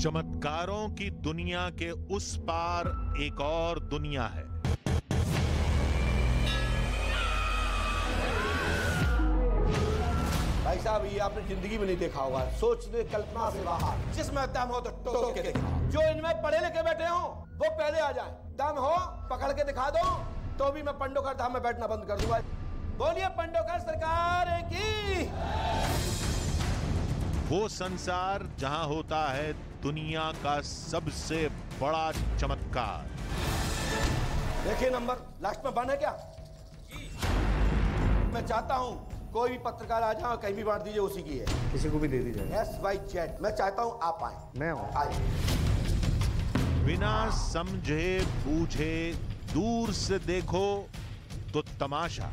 चमत्कारों की दुनिया के उस पार एक और दुनिया है। भाई साहब, ये आपने जिंदगी में नहीं देखा होगा, सोचने कल्पना से बाहर। जिसमें दम हो तो टोक के दिखा। जो इनमें पढ़े लिखे बैठे हो वो पहले आ जाए। दम हो पकड़ के दिखा दो तो भी मैं पंडोकर धाम में बैठना बंद कर दूंगा। बोलिए पंडोकर सरकार की। वो संसार जहां होता है दुनिया का सबसे बड़ा चमत्कार। देखिए नंबर लास्ट में बन है क्या? मैं चाहता हूं कोई भी पत्रकार आ जाए, कहीं भी बांट दीजिए, उसी की है। किसी को भी दे दी जाए। SYZ। मैं चाहता हूं आप आए। मैं हूं। आइए। बिना समझे बूझे दूर से देखो तो तमाशा,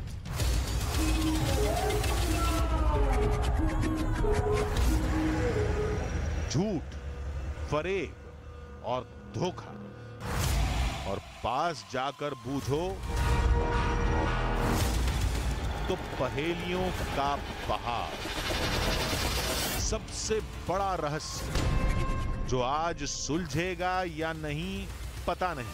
झूठ, फरेब और धोखा, और पास जाकर बूझो तो पहेलियों का पहाड़। सबसे बड़ा रहस्य जो आज सुलझेगा या नहीं पता नहीं।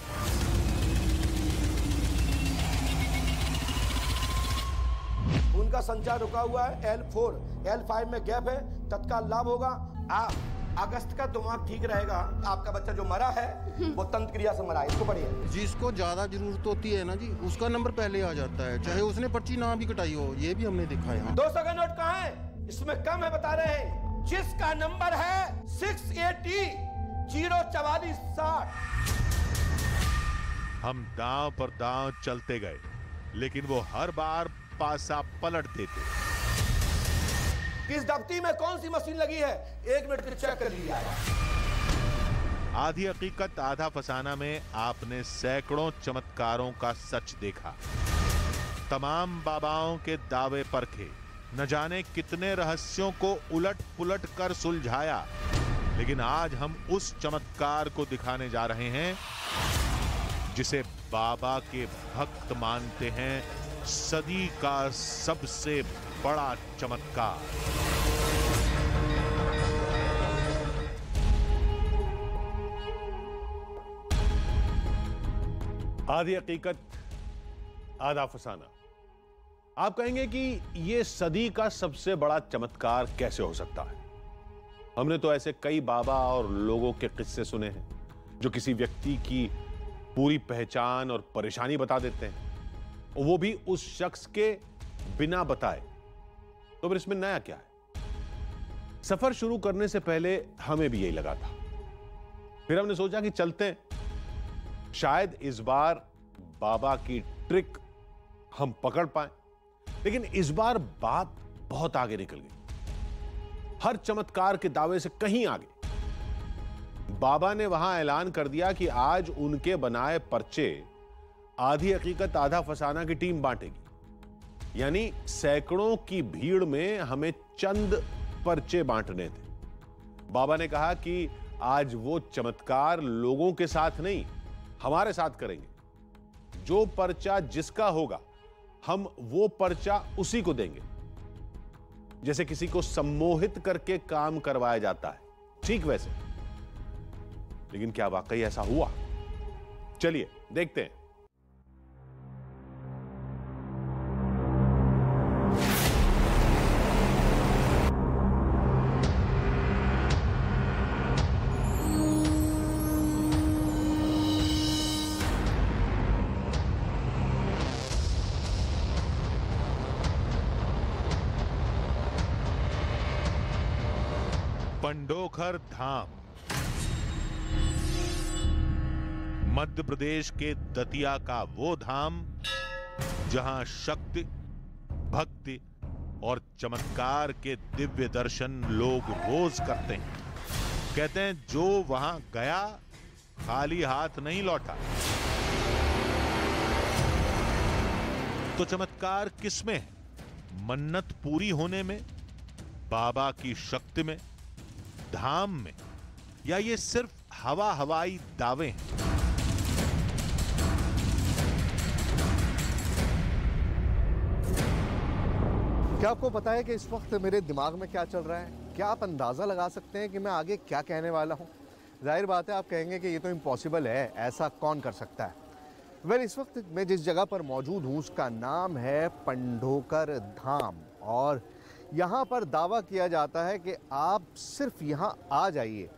उनका संचार रुका हुआ है। L4 L5 में गैप है, तत्काल लाभ होगा। आप अगस्त का दिमाग ठीक रहेगा। आपका बच्चा जो मरा है वो तंत्र क्रिया से मरा है, इसको पढ़िए। जिसको ज्यादा जरूरत होती है ना जी, उसका नंबर पहले आ जाता है, चाहे उसने पर्ची ना भी कटाई हो। ये भी हमने देखा है। 200 का नोट कहाँ है? इसमें कम है, बता रहे हैं। जिसका नंबर है 680 044 60। हम दांव पर दांव चलते गए, लेकिन वो हर बार पासा पलट देते। किस दफ्ती में कौन सी मशीन लगी है, 1 मिनट में चेक कर लिया। आधी हकीकत आधा फसाना में आपने सैकड़ों चमत्कारों का सच देखा, तमाम बाबाओं के दावे परखे, न जाने कितने रहस्यों को उलट पुलट कर सुलझाया। लेकिन आज हम उस चमत्कार को दिखाने जा रहे हैं जिसे बाबा के भक्त मानते हैं सदी का सबसे बड़ा चमत्कार। आधी हकीकत आधा फसाना। आप कहेंगे कि यह सदी का सबसे बड़ा चमत्कार कैसे हो सकता है? हमने तो ऐसे कई बाबा और लोगों के किस्से सुने हैं जो किसी व्यक्ति की पूरी पहचान और परेशानी बता देते हैं, और वो भी उस शख्स के बिना बताए। तो फिर इसमें नया क्या है? सफर शुरू करने से पहले हमें भी यही लगा था। फिर हमने सोचा कि चलते हैं, शायद इस बार बाबा की ट्रिक हम पकड़ पाए। लेकिन इस बार बात बहुत आगे निकल गई, हर चमत्कार के दावे से कहीं आगे। बाबा ने वहां ऐलान कर दिया कि आज उनके बनाए पर्चे आधी हकीकत आधा फसाना की टीम बांटेगी। यानी सैकड़ों की भीड़ में हमें चंद पर्चे बांटने थे। बाबा ने कहा कि आज वो चमत्कार लोगों के साथ नहीं, हमारे साथ करेंगे। जो पर्चा जिसका होगा, हम वो पर्चा उसी को देंगे। जैसे किसी को सम्मोहित करके काम करवाया जाता है, ठीक वैसे। लेकिन क्या वाकई ऐसा हुआ? चलिए देखते हैं। पंडोखर धाम मध्य प्रदेश के दतिया का वो धाम जहां शक्ति, भक्ति और चमत्कार के दिव्य दर्शन लोग रोज करते हैं। कहते हैं जो वहां गया खाली हाथ नहीं लौटा। तो चमत्कार किसमें है? मन्नत पूरी होने में, बाबा की शक्ति में, धाम में, या ये सिर्फ हवाई दावे हैं? क्या आपको पता है कि इस वक्त मेरे दिमाग में क्या चल रहा है? क्या आप अंदाजा लगा सकते हैं कि मैं आगे क्या कहने वाला हूं? जाहिर बात है आप कहेंगे कि ये तो इम्पॉसिबल है, ऐसा कौन कर सकता है। वेल, इस वक्त मैं जिस जगह पर मौजूद हूँ उसका नाम है पंडोकर धाम, और यहाँ पर दावा किया जाता है कि आप सिर्फ यहाँ आ जाइए,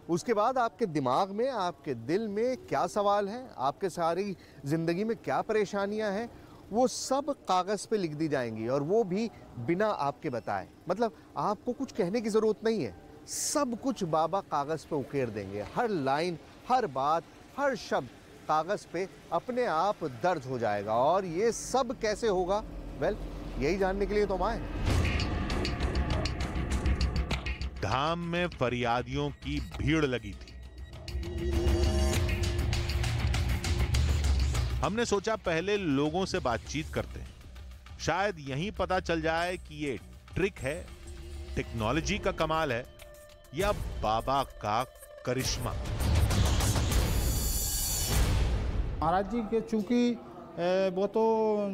उसके बाद आपके दिमाग में, आपके दिल में क्या सवाल हैं, आपके सारी ज़िंदगी में क्या परेशानियाँ हैं, वो सब कागज़ पे लिख दी जाएंगी, और वो भी बिना आपके बताए। मतलब आपको कुछ कहने की ज़रूरत नहीं है, सब कुछ बाबा कागज़ पे उकेर देंगे। हर लाइन, हर बात, हर शब्द कागज़ पे अपने आप दर्ज हो जाएगा। और ये सब कैसे होगा? वेल, यही जानने के लिए तो हम आए। धाम में फरियादियों की भीड़ लगी थी। हमने सोचा पहले लोगों से बातचीत करते हैं, शायद यहीं पता चल जाए कि ये ट्रिक है, टेक्नोलॉजी का कमाल है, या बाबा का करिश्मा। महाराज जी के चूंकि वो तो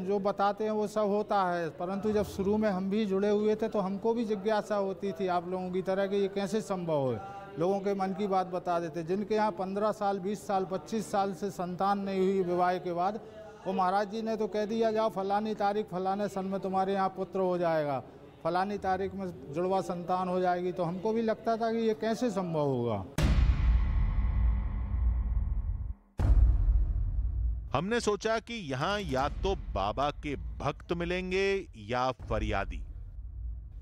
जो बताते हैं वो सब होता है, परंतु जब शुरू में हम भी जुड़े हुए थे तो हमको भी जिज्ञासा होती थी आप लोगों की तरह कि ये कैसे संभव है। लोगों के मन की बात बता देते, जिनके यहाँ 15 साल, 20 साल, 25 साल से संतान नहीं हुई विवाह के बाद, वो महाराज जी ने तो कह दिया जाओ फलानी तारीख फलाने सन में तुम्हारे यहाँ पुत्र हो जाएगा, फलानी तारीख में जुड़वा संतान हो जाएगी। तो हमको भी लगता था कि ये कैसे संभव होगा। हमने सोचा कि यहां या तो बाबा के भक्त मिलेंगे या फरियादी।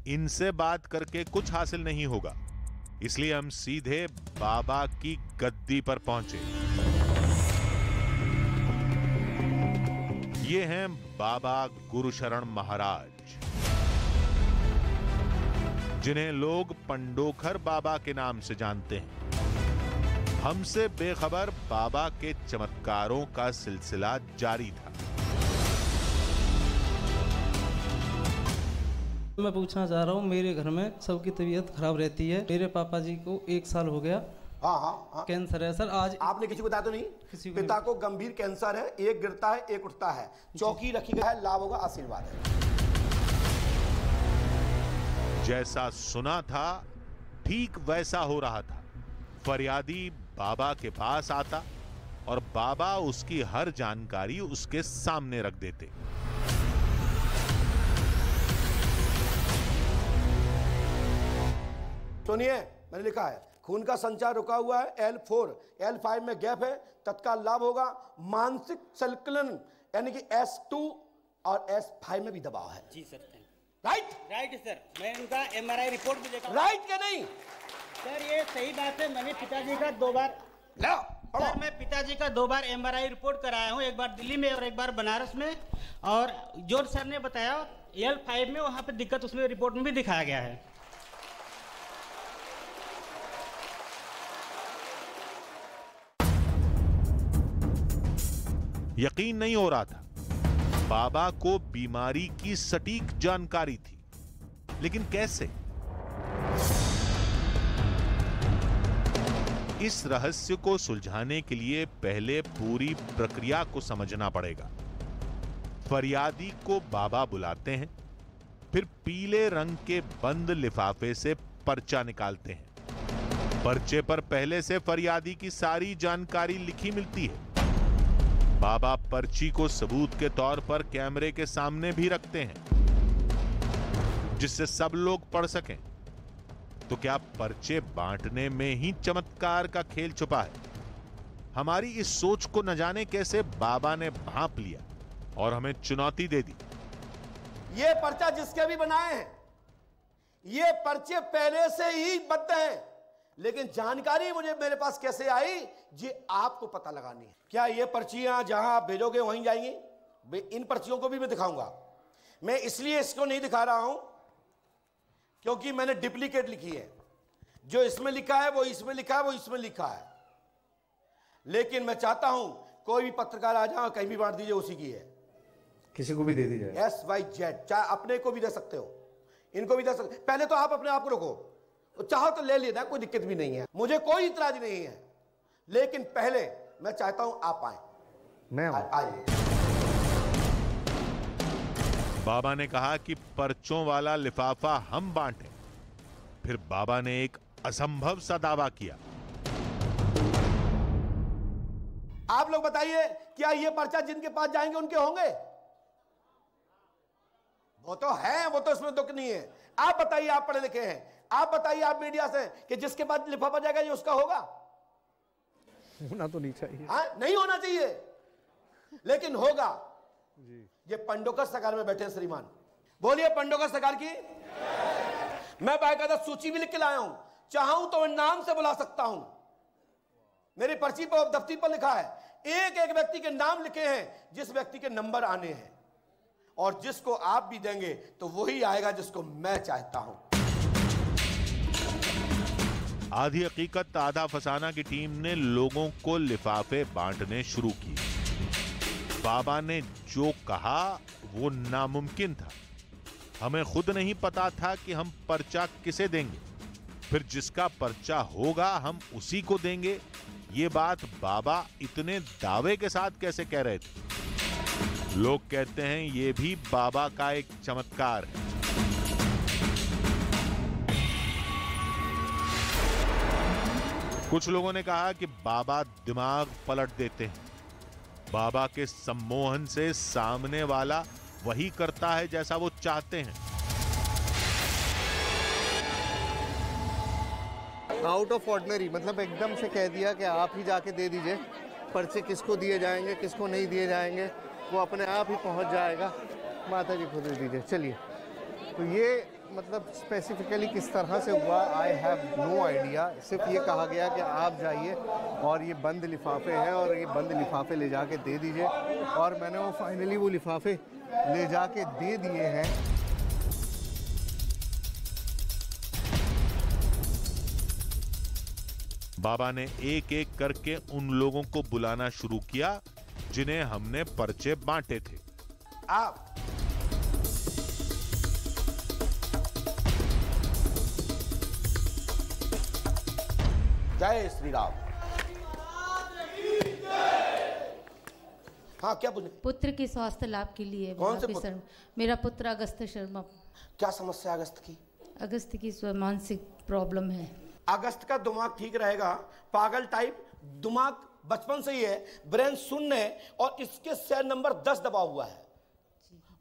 इनसे बात करके कुछ हासिल नहीं होगा, इसलिए हम सीधे बाबा की गद्दी पर पहुंचे। ये हैं बाबा गुरुशरण महाराज, जिन्हें लोग पंडोखर बाबा के नाम से जानते हैं। हमसे बेखबर बाबा के चमत्कारों का सिलसिला जारी था। मैं पूछना चाह रहा हूँ, मेरे घर में सबकी तबीयत खराब रहती है। मेरे पापा जी को 1 साल हो गया। हाँ। कैंसर है सर। आज आपने किसी को बताया तो नहीं? किसी को पिता को गंभीर कैंसर है, एक गिरता है एक उठता है, चौकी रखी है, लाभ होगा, आशीर्वाद है। जैसा सुना था ठीक वैसा हो रहा था। फरियादी बाबा के पास आता और बाबा उसकी हर जानकारी उसके सामने रख देते। सुनिए, मैंने लिखा है खून का संचार रुका हुआ है, L4, L5 में गैप है, तत्काल लाभ होगा। मानसिक संकलन यानी कि S2 और S5 में भी दबाव है। जी सर। राइट सर, मैं उनका MRI रिपोर्ट भी देखा। राइट क्या नहीं? सर ये सही बात है, मैंने पिताजी का 2 बार सर मैं पिताजी का 2 बार MRI रिपोर्ट कराया हूँ, एक बार दिल्ली में और एक बार बनारस में। और जो सर ने बताया L5 में, वहाँ पे दिक्कत उसमें रिपोर्ट में भी दिखाया गया है। यकीन नहीं हो रहा था। बाबा को बीमारी की सटीक जानकारी थी, लेकिन कैसे? इस रहस्य को सुलझाने के लिए पहले पूरी प्रक्रिया को समझना पड़ेगा। फरियादी को बाबा बुलाते हैं, फिर पीले रंग के बंद लिफाफे से पर्चा निकालते हैं। पर्चे पर पहले से फरियादी की सारी जानकारी लिखी मिलती है। बाबा पर्ची को सबूत के तौर पर कैमरे के सामने भी रखते हैं, जिससे सब लोग पढ़ सकें। तो क्या पर्चे बांटने में ही चमत्कार का खेल छुपा है? हमारी इस सोच को न जाने कैसे बाबा ने भांप लिया और हमें चुनौती दे दी। ये पर्चा जिसके भी बनाए हैं, ये पर्चे पहले से ही बद्ध हैं, लेकिन जानकारी मुझे मेरे पास कैसे आई, ये आपको पता लगानी है। क्या ये पर्चियां जहां आप भेजोगे वहीं जाएंगी? इन पर्चियों को भी मैं दिखाऊंगा। मैं इसलिए इसको नहीं दिखा रहा हूं क्योंकि मैंने डुप्लीकेट लिखी है। जो इसमें लिखा है वो इसमें लिखा है, वो इसमें लिखा है। लेकिन मैं चाहता हूं कोई भी पत्रकार आ जाए, कहीं भी बांट दीजिए, उसी की है, किसी को भी दे दी जाए। SYZ, चाहे अपने को भी दे सकते हो, इनको भी दे सकते। पहले तो आप अपने आप को रखो, तो चाहो तो ले लेना, कोई दिक्कत भी नहीं है, मुझे कोई इतराज नहीं है। लेकिन पहले मैं चाहता हूं आप आए। मैं आइए। बाबा ने कहा कि पर्चों वाला लिफाफा हम बांटें। फिर बाबा ने एक असंभव सा दावा किया। आप लोग बताइए, क्या ये पर्चा जिनके पास जाएंगे उनके होंगे? वो तो है, वो तो इसमें दुख नहीं है। आप बताइए, आप पढ़े लिखे हैं, आप बताइए, आप मीडिया से, कि जिसके पास लिफाफा जाएगा ये उसका होगा? होना तो नहीं चाहिए। हाँ, नहीं होना चाहिए, लेकिन होगा जी। ये पंडोकर सरकार में बैठे श्रीमान, बोलिए पंडोकर सरकार की। मैं बाकायदा सूची भी लिख के लाया हूं, चाहूं तो मैं नाम से बुला सकता हूं। मेरी पर्ची पर, दफ्ती पर लिखा है, एक एक व्यक्ति के नाम लिखे हैं, जिस व्यक्ति के नंबर आने हैं, और जिसको आप भी देंगे तो वही आएगा जिसको मैं चाहता हूं। आधी हकीकत आधा फसाना की टीम ने लोगों को लिफाफे बांटने शुरू किए। बाबा ने जो कहा वो नामुमकिन था। हमें खुद नहीं पता था कि हम पर्चा किसे देंगे, फिर जिसका पर्चा होगा हम उसी को देंगे। ये बात बाबा इतने दावे के साथ कैसे कह रहे थे? लोग कहते हैं ये भी बाबा का एक चमत्कार है। कुछ लोगों ने कहा कि बाबा दिमाग पलट देते हैं। बाबा के सम्मोहन से सामने वाला वही करता है जैसा वो चाहते हैं। आउट ऑफ ऑर्डिनरी, मतलब एकदम से कह दिया कि आप ही जाके दे दीजिए, पर्चे किसको दिए जाएंगे किसको नहीं दिए जाएंगे वो अपने आप ही पहुंच जाएगा, माता जी को दे दीजिए। चलिए, तो ये मतलब स्पेसिफिकली किस तरह से हुआ, आई हैव नो आइडिया। सिर्फ ये कहा गया कि आप जाइए और ये बंद लिफाफे हैं और ये बंद लिफाफे ले जाके दे दीजिए, और मैंने वो फाइनली वो लिफाफे ले जाके दे दिए हैं। बाबा ने एक एक करके उन लोगों को बुलाना शुरू किया जिन्हें हमने पर्चे बांटे थे। आप जय श्री राम। हाँ, क्या बोले? पुत्र के स्वास्थ्य लाभ के लिए। कौन से पुत्र? मेरा पुत्र अगस्त शर्मा। क्या समस्या है अगस्त की? अगस्त की मानसिक प्रॉब्लम है। अगस्त का दिमाग ठीक रहेगा, पागल टाइप दिमाग बचपन से ही है, ब्रेन शून्य है, और इसके सेल नंबर 10 दबा हुआ है,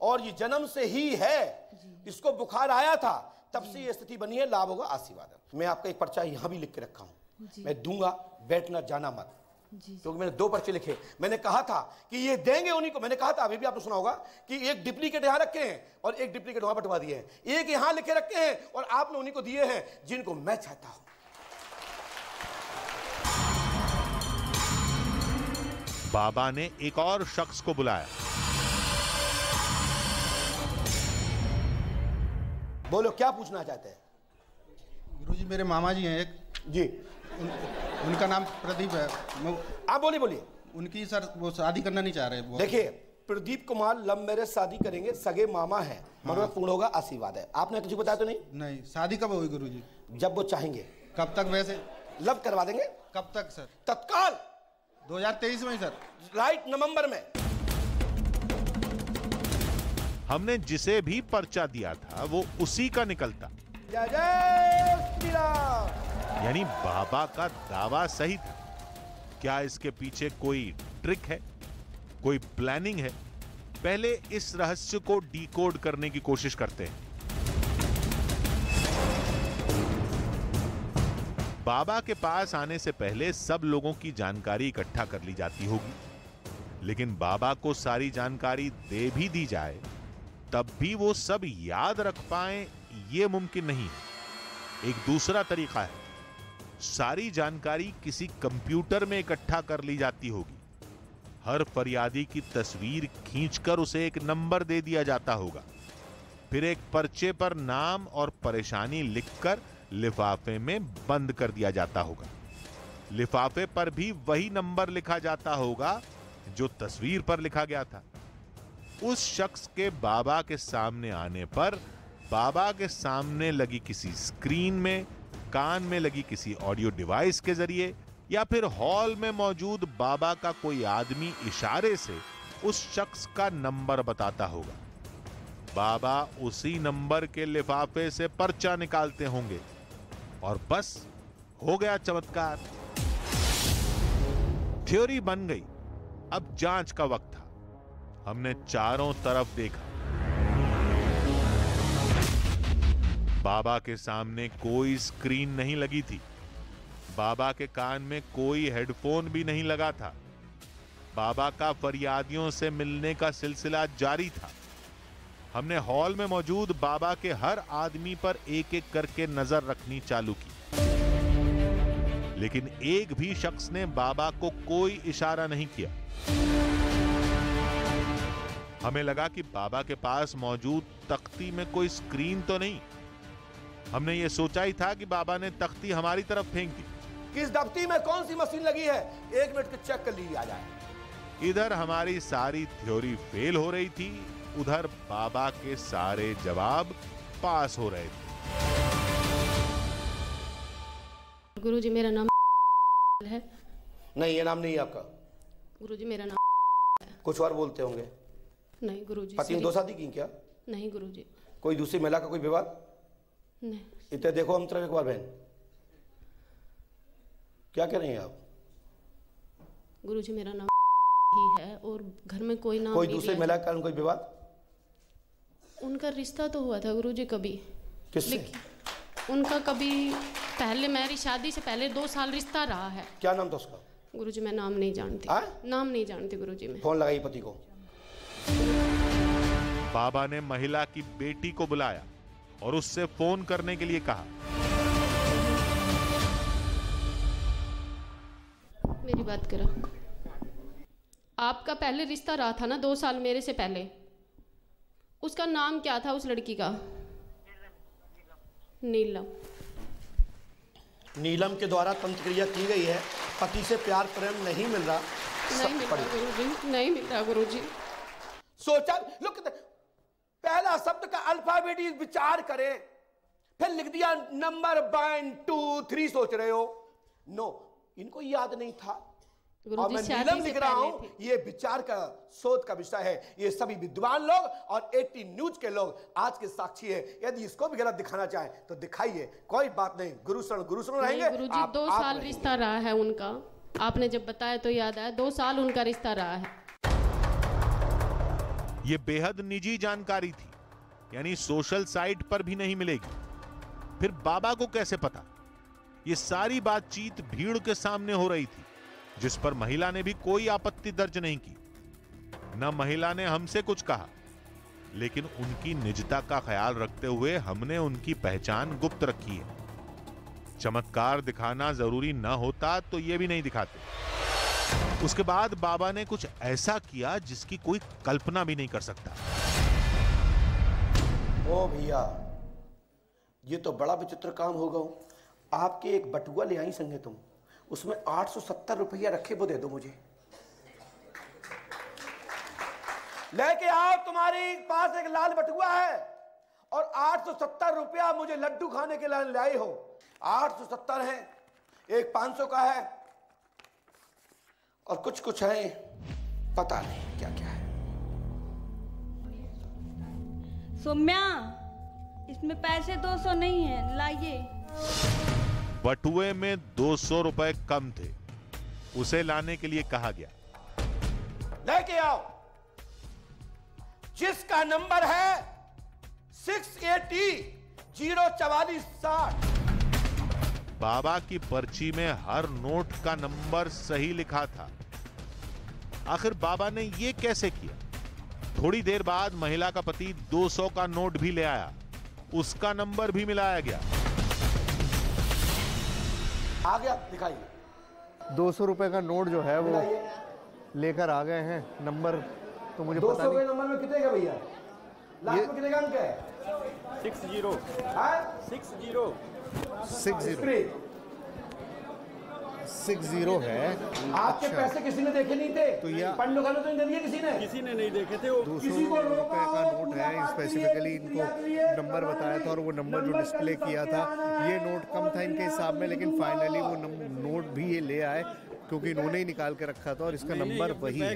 और ये जन्म से ही है। इसको बुखार आया था, तब से ये स्थिति बनी है। लाभ होगा, आशीर्वाद। मैं आपका एक पर्चा यहां भी लिख के रखा हूं, मैं दूंगा, बैठना जाना मत, क्योंकि मैंने 2 पर्चे लिखे। मैंने कहा था कि ये देंगे उन्हीं को। मैंने कहा था, अभी भी आपने सुना होगा, कि एक डुप्लीकेट यहां रखे हैं और एक डुप्लीकेट वहां बंटवा दिए हैं। एक यहां लिखे रखे हैं और आपने उन्हीं को दिए हैं जिनको मैं चाहता हूं। बाबा ने एक और शख्स को बुलाया। बोलो, क्या पूछना चाहते हैं? गुरुजी, मेरे मामा जी हैं एक जी, उनका नाम प्रदीप है। आप बोलिए। उनकी सर वो शादी करना नहीं चाह रहे। देखिए, प्रदीप कुमार लव मैरिज शादी करेंगे, सगे मामा है, मनोरथ पूर्ण होगा, आशीर्वाद है। आपने तुझे बताया तो नहीं? नहीं। शादी कब होगी गुरुजी? जब वो चाहेंगे। कब तक? वैसे लव करवा देंगे। कब तक सर? तत्काल 2023 में सर। राइट, नवंबर में। हमने जिसे भी पर्चा दिया था वो उसी का निकलता। जय जय श्री राम। यानी बाबा का दावा सही था। क्या इसके पीछे कोई ट्रिक है, कोई प्लानिंग है? पहले इस रहस्य को डिकोड करने की कोशिश करते हैं। बाबा के पास आने से पहले सब लोगों की जानकारी इकट्ठा कर ली जाती होगी, लेकिन बाबा को सारी जानकारी दे भी दी जाए तब भी वो सब याद रख पाए, ये मुमकिन नहीं है। एक दूसरा तरीका है, सारी जानकारी किसी कंप्यूटर में इकट्ठा कर ली जाती होगी। हर फरियादी की तस्वीर खींचकर उसे एक नंबर दे दिया जाता होगा, फिर एक पर्चे पर नाम और परेशानी लिखकर लिफाफे में बंद कर दिया जाता होगा। लिफाफे पर भी वही नंबर लिखा जाता होगा जो तस्वीर पर लिखा गया था। उस शख्स के बाबा के सामने आने पर बाबा के सामने लगी किसी स्क्रीन में, कान में लगी किसी ऑडियो डिवाइस के जरिए, या फिर हॉल में मौजूद बाबा का कोई आदमी इशारे से उस शख्स का नंबर बताता होगा। बाबा उसी नंबर के लिफाफे से पर्चा निकालते होंगे और बस हो गया चमत्कार। थ्योरी बन गई। अब जांच का वक्त था। हमने चारों तरफ देखा। बाबा के सामने कोई स्क्रीन नहीं लगी थी। बाबा के कान में कोई हेडफोन भी नहीं लगा था। बाबा का फरियादियों से मिलने का सिलसिला जारी था। हमने हॉल में मौजूद बाबा के हर आदमी पर एक एक करके नजर रखनी चालू की, लेकिन एक भी शख्स ने बाबा को कोई इशारा नहीं किया। हमें लगा कि बाबा के पास मौजूद तख्ती में कोई स्क्रीन तो नहीं। हमने यह सोचा ही था कि बाबा ने तख्ती हमारी तरफ फेंक दी। किस दफ्ती में कौन सी मशीन लगी है, 1 मिनट के चेक कर लीजिए, आ जाए। इधर हमारी सारी थ्योरी फेल हो रही थी, उधर बाबा के सारे जवाब पास हो रहे थे। गुरुजी मेरा नाम है। नहीं, ये नाम नहीं है आपका। गुरुजी मेरा नाम है। कुछ और बोलते होंगे। नहीं गुरुजी। पति ने 2 शादी की क्या? नहीं गुरुजी। कोई दूसरी महिला का कोई विवाद? नहीं। इतने देखो हम तरफ एक बार बहन, क्या कह रही हैं आप? गुरुजी मेरा नाम ही है और घर में कोई नाम कोई दूसरी महिला का कोई विवाद? उनका रिश्ता तो हुआ था गुरुजी कभी। किससे? उनका कभी पहले, मेरी शादी से पहले 2 साल रिश्ता रहा है। क्या नाम था उसका? गुरुजी मैं नाम नहीं जानती। नाम नहीं जानती गुरुजी मैं। फोन लगाई पति को। बाबा ने महिला की बेटी को बुलाया और उससे फोन करने के लिए कहा। मेरी बात करो। आपका पहले रिश्ता रहा था ना 2 साल मेरे से पहले, उसका नाम क्या था उस लड़की का? नीलम। नीलम के द्वारा तंत्रक्रिया की गई है। पति से प्यार प्रेम नहीं मिल रहा। नहीं मिल रहा गुरुजी, नहीं मिल रहा गुरुजी। सोचा, लोग पहला शब्द का अल्फाबेट विचार करे, फिर लिख दिया नंबर 1 2 3 सोच रहे हो। नो, इनको याद नहीं था। और मैं नीलम लिख रहा हूं, ये विचार का शोध का विषय है। ये सभी विद्वान लोग और 18 न्यूज के लोग आज के साक्षी है। यदि इसको भी गलत दिखाना चाहे तो दिखाइए, कोई बात नहीं। गुरु शरण रहेंगे। गुरुजी 2 साल रिश्ता रहा है उनका। आपने जब बताया तो याद आया, 2 साल उनका रिश्ता रहा है। यह बेहद निजी जानकारी थी, यानी सोशल साइट पर भी नहीं मिलेगी। फिर बाबा को कैसे पता? यह सारी बातचीत भीड़ के सामने हो रही थी, जिस पर महिला ने भी कोई आपत्ति दर्ज नहीं की। न महिला ने हमसे कुछ कहा, लेकिन उनकी निजता का ख्याल रखते हुए हमने उनकी पहचान गुप्त रखी है। चमत्कार दिखाना जरूरी न होता तो यह भी नहीं दिखाते। उसके बाद बाबा ने कुछ ऐसा किया जिसकी कोई कल्पना भी नहीं कर सकता। ओ भैया, ये तो बड़ा विचित्र काम होगा। आपके एक बटुआ ले आई संगे तुम, उसमें 870 रुपया रखे, वो दे दो मुझे। लेके आओ, तुम्हारी पास एक लाल बटुआ है और 870 रुपया मुझे लड्डू खाने के लिए लाए हो। 870 है, एक 500 का है और कुछ कुछ है, पता नहीं क्या क्या है। सौम्या, इसमें पैसे 200 नहीं है, लाइए। बटुए में 200 रुपए कम थे, उसे लाने के लिए कहा गया। लेके आओ, जिसका नंबर है 680 04460। बाबा की पर्ची में हर नोट का नंबर सही लिखा था। आखिर बाबा ने यह कैसे किया? थोड़ी देर बाद महिला का पति 200 का नोट भी ले आया, उसका नंबर भी मिलाया गया। आ गया, दिखाइए। 200 रुपए का नोट जो है वो लेकर आ गए हैं। नंबर तो मुझे पता नहीं। 200 के नंबर में कितने का भैया? लास्ट में कितने का अंक है? 60 60 है। आपके पैसे किसी ने देखे नहीं थे? तो यह पंडों का तो नहीं दिए किसी ने नहीं देखे थे। 200 रुपए का नोट है। स्पेसिफिकली इनको नंबर बताया था और वो नंबर जो डिस्प्ले किया था, ये नोट कम था इनके हिसाब में, लेकिन फाइनली वो नोट भी ये ले आए क्योंकि इन्होंने ही निकाल के रखा था और इसका नंबर वही है।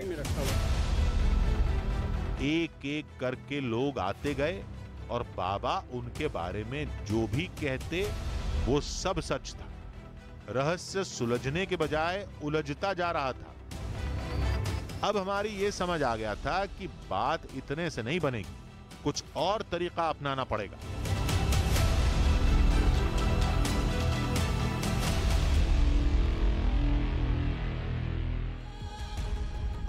एक एक करके लोग आते गए और बाबा उनके बारे में जो भी कहते वो सब सच था। रहस्य सुलझने के बजाय उलझता जा रहा था। अब हमारी ये समझ आ गया था कि बात इतने से नहीं बनेगी, कुछ और तरीका अपनाना पड़ेगा।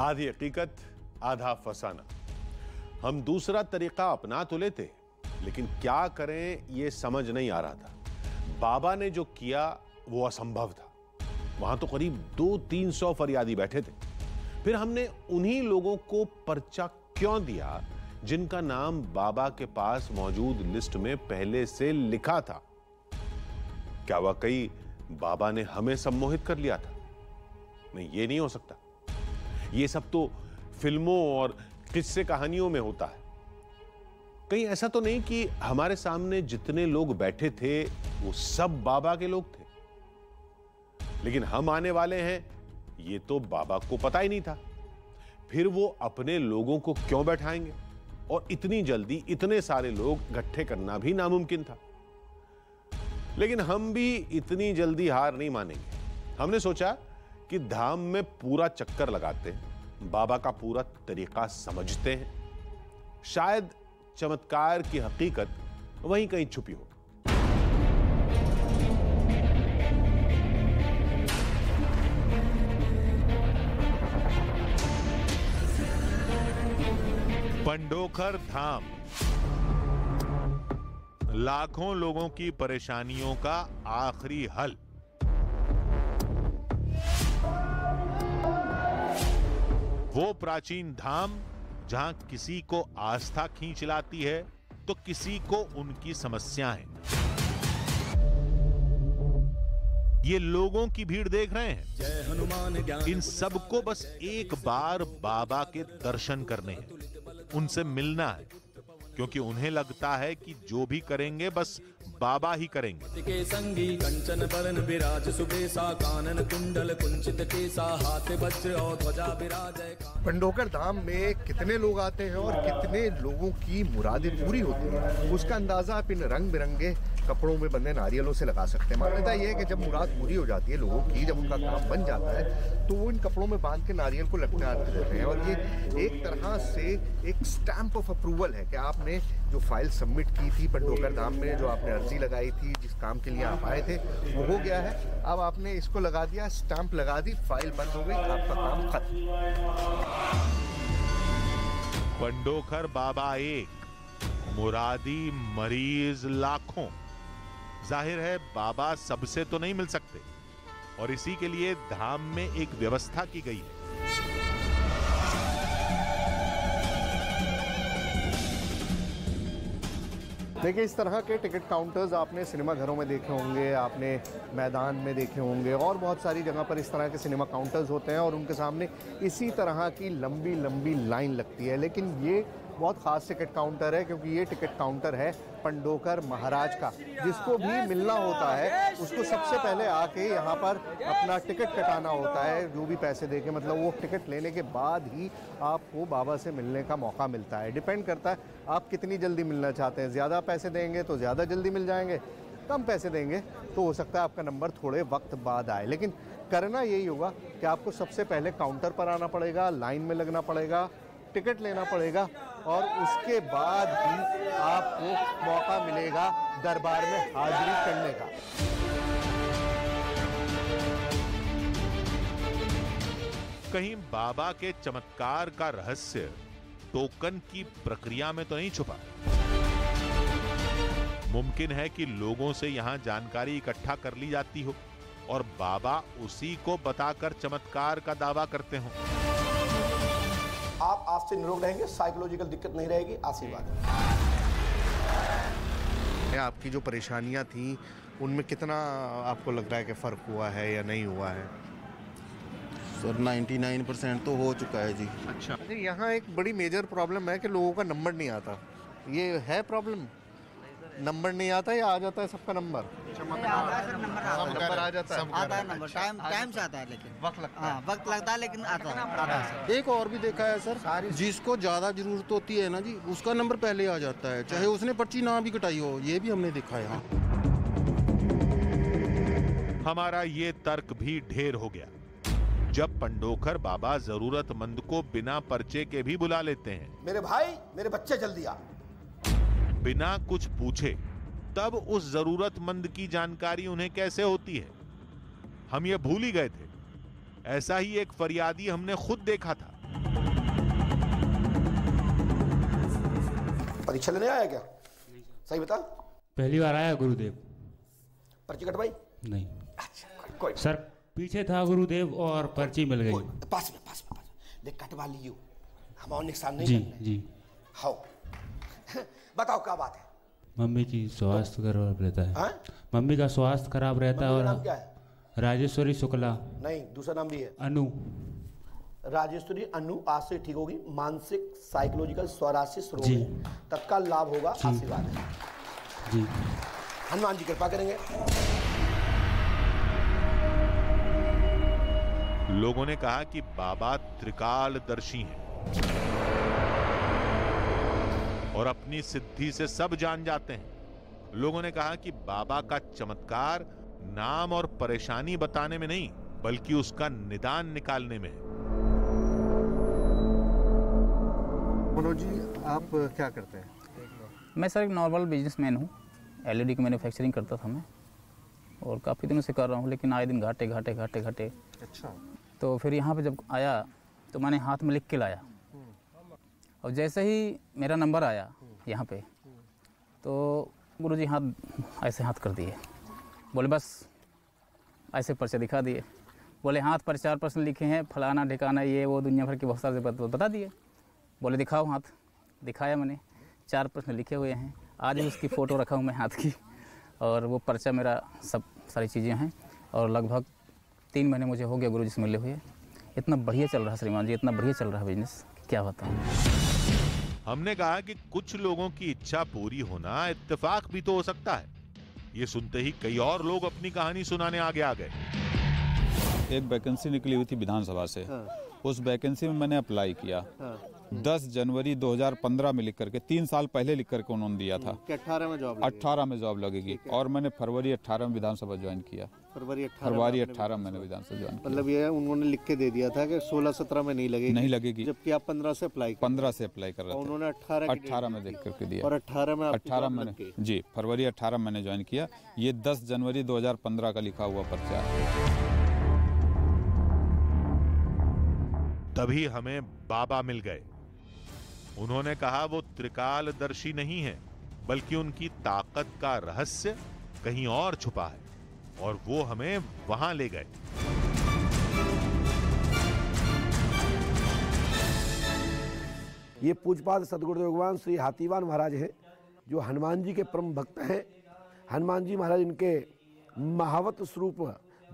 आधी हकीकत आधा फसाना। हम दूसरा तरीका अपना तो लेते, लेकिन क्या करें ये समझ नहीं आ रहा था। बाबा ने जो किया वो असंभव था। वहां तो करीब 200-300 फरियादी बैठे थे। फिर हमने उन्हीं लोगों को पर्चा क्यों दिया जिनका नाम बाबा के पास मौजूद लिस्ट में पहले से लिखा था? क्या वाकई बाबा ने हमें सम्मोहित कर लिया था? नहीं, ये नहीं हो सकता। ये सब तो फिल्मों और किस्से कहानियों में होता है। कहीं ऐसा तो नहीं कि हमारे सामने जितने लोग बैठे थे वो सब बाबा के लोग थे? लेकिन हम आने वाले हैं ये तो बाबा को पता ही नहीं था। फिर वो अपने लोगों को क्यों बैठाएंगे? और इतनी जल्दी इतने सारे लोग इकट्ठे करना भी नामुमकिन था। लेकिन हम भी इतनी जल्दी हार नहीं मानेंगे। हमने सोचा कि धाम में पूरा चक्कर लगाते हैं, बाबा का पूरा तरीका समझते हैं। शायद चमत्कार की हकीकत वहीं कहीं छुपी हो। पंडोखर धाम लाखों लोगों की परेशानियों का आखिरी हल। वो प्राचीन धाम जहां किसी को आस्था खींच लाती है तो किसी को उनकी समस्याएं। ये लोगों की भीड़ देख रहे हैं। इन सबको बस एक बार बाबा के दर्शन करने हैं, उनसे मिलना है, क्योंकि उन्हें लगता है कि जो भी करेंगे बस बाबा ही करेंगे। के संगी कंचन बरन विराज सुबेसा कानन कुंडल कुंचित केसा हाथ वज्र और ध्वजा विराजय। पंडोकर धाम में कितने लोग आते हैं और कितने लोगों की मुरादें पूरी होती हैं, उसका अंदाजा आप इन रंग बिरंगे कपड़ों में बंधे नारियलों से लगा सकते हैं। मान्यता यह है कि जब मुराद पूरी हो जाती है लोगों की, जब उनका काम बन जाता है, तो वो इन कपड़ों में बांध के नारियल को लटका देते हैं। और ये एक तरह से एक स्टैंप ऑफ अप्रूवल है कि आपने जो फाइल सबमिट की थी पंडोकर धाम में, जो आपने अर्जी लगाई थी, जिस काम के लिए आप आए थे, वो हो गया है। अब आपने इसको लगा दिया, स्टैंप लगा दी, फाइल बंद हो गई, आपका काम खत्म। पंडोखर बाबा एक, मुरादी मरीज लाखों। जाहिर है बाबा सबसे तो नहीं मिल सकते, और इसी के लिए धाम में एक व्यवस्था की गई है। देखिए, इस तरह के टिकट काउंटर्स आपने सिनेमा घरों में देखे होंगे, आपने मैदान में देखे होंगे, और बहुत सारी जगह पर इस तरह के सिनेमा काउंटर्स होते हैं और उनके सामने इसी तरह की लंबी लंबी लाइन लगती है। लेकिन ये बहुत ख़ास टिकट काउंटर है, क्योंकि ये टिकट काउंटर है पंडोकर महाराज का। जिसको भी मिलना होता है उसको सबसे पहले आके यहाँ पर अपना टिकट कटाना होता है, जो भी पैसे देके, मतलब वो टिकट लेने के बाद ही आपको बाबा से मिलने का मौका मिलता है। डिपेंड करता है आप कितनी जल्दी मिलना चाहते हैं। ज़्यादा पैसे देंगे तो ज़्यादा जल्दी मिल जाएंगे, कम पैसे देंगे तो हो सकता है आपका नंबर थोड़े वक्त बाद आए। लेकिन करना यही होगा कि आपको सबसे पहले काउंटर पर आना पड़ेगा, लाइन में लगना पड़ेगा, टिकट लेना पड़ेगा, और उसके बाद ही आपको मौका मिलेगा दरबार में हाजिरी करने का। कहीं बाबा के चमत्कार का रहस्य टोकन की प्रक्रिया में तो नहीं छुपा? मुमकिन है कि लोगों से यहां जानकारी इकट्ठा कर ली जाती हो और बाबा उसी को बताकर चमत्कार का दावा करते हो। आप आज से निरोग रहेंगे, साइकोलॉजिकल दिक्कत नहीं रहेगी, आशीर्वाद। आपकी जो परेशानियां थी उनमें कितना आपको लग रहा है कि फ़र्क हुआ है या नहीं हुआ है? सर 99% तो हो चुका है जी। अच्छा, यहाँ एक बड़ी मेजर प्रॉब्लम है कि लोगों का नंबर नहीं आता। ये है प्रॉब्लम? नंबर नहीं आता या आ जाता है सबका नंबर? नंबर आ जाता है, आता है नंबर, टाइम से आता है, लेकिन वक्त लगता है, लेकिन आता है। एक और भी देखा है सर, जिसको ज्यादा जरूरत होती है ना जी, उसका नंबर पहले आ जाता है, चाहे उसने पर्ची ना भी कटाई हो। ये भी हमने देखा है। हाँ, हमारा ये तर्क भी ढेर हो गया। जब पंडोखर बाबा जरूरतमंद को बिना पर्चे के भी बुला लेते हैं। मेरे भाई, मेरे बच्चे जल्दी आ। बिना कुछ पूछे तब उस जरूरतमंद की जानकारी उन्हें कैसे होती है, हम ये भूल ही गए थे। ऐसा ही एक फरियादी हमने खुद देखा था। परीक्षा लेने आया क्या? सही बता। पहली बार आया गुरुदेव। पर्ची कटवाई? नहीं। अच्छा, कोई सर पीछे था गुरुदेव और पर्ची मिल गई। पास में देख, कटवा लियो। हम और नुकसान नहीं जी करने। जी। हाँ बताओ क्या बात है? मम्मी की स्वास्थ्य खराब रहता है। हाँ? मम्मी का स्वास्थ्य खराब रहता है। नाम क्या है? और राजेश्वरी शुक्ला। नहीं, दूसरा नाम भी है। अनु। राजेश्वरी अनु आज से ठीक होगी। मानसिक साइकोलॉजिकल स्वास्थ्य रोग है, तत्काल लाभ होगा। आशीर्वाद है जी। हनुमान जी कृपा करेंगे। लोगों ने कहा कि बाबा त्रिकालदर्शी हैं और अपनी सिद्धि से सब जान जाते हैं। लोगों ने कहा कि बाबा का चमत्कार नाम और परेशानी बताने में नहीं, बल्कि उसका निदान निकालने में है। मनोज जी, आप क्या करते हैं? मैं सर एक नॉर्मल बिजनेसमैन हूँ। LED की मैन्युफैक्चरिंग करता था मैं, और काफ़ी दिनों से कर रहा हूँ, लेकिन आए दिन घाटे। अच्छा। तो फिर यहाँ पे जब आया तो मैंने हाथ में लिख के लाया, और जैसे ही मेरा नंबर आया यहाँ पे, तो गुरुजी ऐसे हाथ कर दिए। बोले बस ऐसे पर्चे दिखा दिए। बोले हाथ पर 4 प्रश्न लिखे हैं, फलाना ठिकाना ये वो दुनिया भर के बहुत सारे बता दिए। बोले दिखाओ हाथ। दिखाया मैंने, 4 प्रश्न लिखे हुए हैं। आज भी उसकी फ़ोटो रखा हूँ मैं हाथ की, और वो पर्चा मेरा सब सारी चीज़ें हैं। और लगभग 3 महीने मुझे हो गया गुरुजी से मिले हुए। इतना बढ़िया चल रहा है श्रीमान जी, इतना बढ़िया चल रहा है बिजनेस, क्या बताऊँ। हमने कहा कि कुछ लोगों की इच्छा पूरी होना इत्तेफाक भी तो हो सकता है। ये सुनते ही कई और लोग अपनी कहानी सुनाने आगे आ गए। एक वैकेंसी निकली हुई थी विधानसभा से। उस वैकेंसी में मैंने अप्लाई किया। 10 जनवरी 2015 में लिख करके, 3 साल पहले लिख करके उन्होंने दिया था कि 18 में जॉब लगेगी, और मैंने फरवरी 18 में विधानसभा ज्वाइन किया। फरवरी 18 मैंने विधानसभा ज्वाइन किया। मतलब ये उन्होंने लिख के दे दिया था कि 16-17 में नहीं लगेगी, जबकि आप 15 से अप्लाई कर रहे थे। उन्होंने 18 में देख करके दिया, और 18 मैंने जी फरवरी 18 मैंने ज्वाइन किया। ये 10 जनवरी 2015 का लिखा हुआ पर्चा है। तभी हमें बाबा मिल गए। उन्होंने कहा वो त्रिकालदर्शी नहीं है, बल्कि उनकी ताकत का रहस्य कहीं और छुपा है, और वो हमें वहां ले गए। ये पूज्यपाद सदगुरुदेव भगवान श्री हाथीवान महाराज हैं, जो हनुमान जी के परम भक्त हैं। हनुमान जी महाराज इनके महावत स्वरूप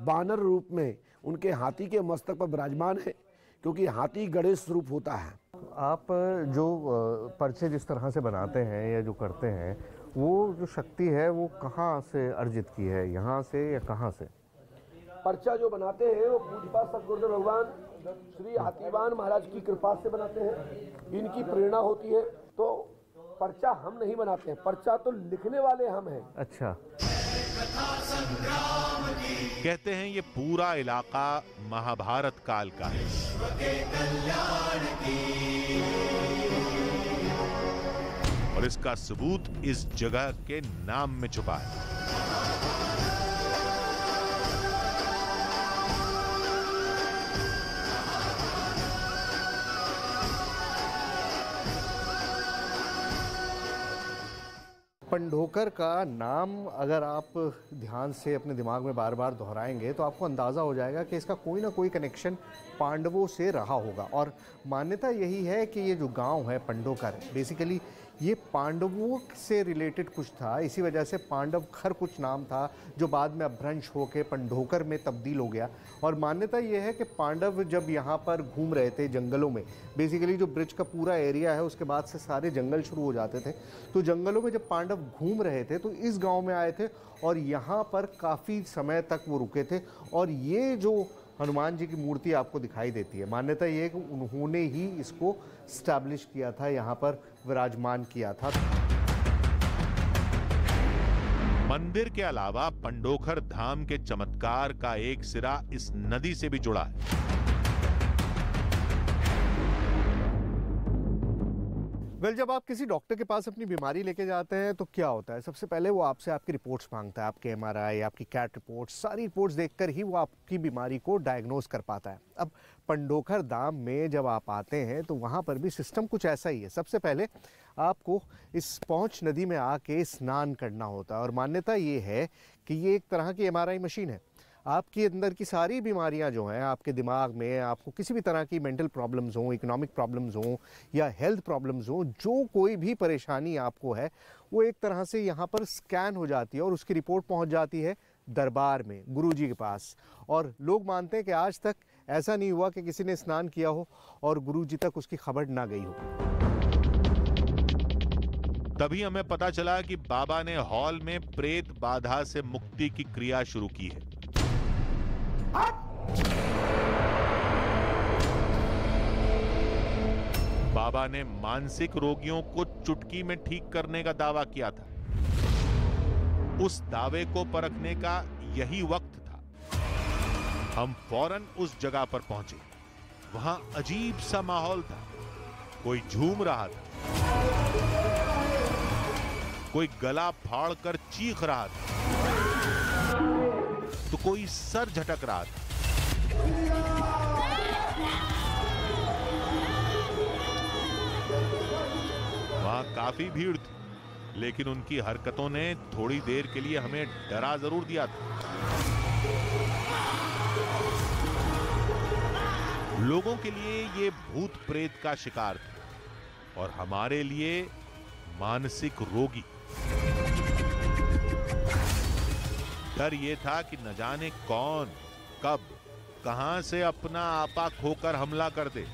बानर रूप में उनके हाथी के मस्तक पर विराजमान है, क्योंकि हाथी गणेश स्वरूप होता है। आप जो पर्चे जिस तरह से बनाते हैं या जो करते हैं, वो जो शक्ति है वो कहाँ से अर्जित की है, यहाँ से या कहाँ से? पर्चा जो बनाते हैं वो पूज्यपाद सदगुरुदेव भगवान श्री हाथीवान महाराज की कृपा से बनाते हैं। इनकी प्रेरणा होती है। तो पर्चा हम नहीं बनाते हैं, पर्चा तो लिखने वाले हम हैं। अच्छा। कहते हैं ये पूरा इलाका महाभारत काल का है। और इसका सबूत इस जगह के नाम में छुपा है। पंडोखर का नाम अगर आप ध्यान से अपने दिमाग में बार बार दोहराएंगे तो आपको अंदाज़ा हो जाएगा कि इसका कोई ना कोई कनेक्शन पांडवों से रहा होगा। और मान्यता यही है कि ये जो गांव है पंडोखर, बेसिकली ये पांडवों से रिलेटेड कुछ था। इसी वजह से पांडवखर कुछ नाम था, जो बाद में अपभ्रंश होकर पंडोखर में तब्दील हो गया। और मान्यता ये है कि पांडव जब यहाँ पर घूम रहे थे जंगलों में, बेसिकली जो ब्रिज का पूरा एरिया है उसके बाद से सारे जंगल शुरू हो जाते थे, तो जंगलों में जब पांडव घूम रहे थे तो इस गांव में आए थे और यहाँ पर काफ़ी समय तक वो रुके थे। और ये जो हनुमान जी की मूर्ति आपको दिखाई देती है, मान्यता ये है कि उन्होंने ही इसको स्टैब्लिश किया था, यहाँ पर विराजमान किया था। मंदिर के अलावा पंडोखर धाम के चमत्कार का एक सिरा इस नदी से भी जुड़ा है। जब आप किसी डॉक्टर के पास अपनी बीमारी लेके जाते हैं तो क्या होता है, सबसे पहले वो आपसे आपकी रिपोर्ट्स मांगता है, आपके MRI, आपकी कैट रिपोर्ट्स, सारी रिपोर्ट्स देखकर ही वो आपकी बीमारी को डायग्नोस कर पाता है। अब पंडोखर धाम में जब आप आते हैं तो वहाँ पर भी सिस्टम कुछ ऐसा ही है। सबसे पहले आपको इस पहुँच नदी में आके स्नान करना होता है और मान्यता ये है कि ये एक तरह की MRI मशीन है। आपके अंदर की सारी बीमारियां जो हैं, आपके दिमाग में आपको किसी भी तरह की मेंटल प्रॉब्लम्स हों, इकोनॉमिक प्रॉब्लम्स हों या हेल्थ प्रॉब्लम्स हों, जो कोई भी परेशानी आपको है वो एक तरह से यहाँ पर स्कैन हो जाती है और उसकी रिपोर्ट पहुँच जाती है दरबार में गुरुजी के पास। और लोग मानते हैं कि आज तक ऐसा नहीं हुआ कि किसी ने स्नान किया हो और गुरुजी तक उसकी खबर ना गई हो। तभी हमें पता चला कि बाबा ने हॉल में प्रेत बाधा से मुक्ति की क्रिया शुरू की है। बाबा ने मानसिक रोगियों को चुटकी में ठीक करने का दावा किया था। उस दावे को परखने का यही वक्त था। हम फौरन उस जगह पर पहुंचे। वहां अजीब सा माहौल था। कोई झूम रहा था, कोई गला फाड़कर चीख रहा था, तो कोई सर झटक रहा था। वहां काफी भीड़ थी, लेकिन उनकी हरकतों ने थोड़ी देर के लिए हमें डरा जरूर दिया था। लोगों के लिए ये भूत प्रेत का शिकार था और हमारे लिए मानसिक रोगी। डर ये था कि न जाने कौन, कब, कहां से अपना आपा खोकर हमला कर दे।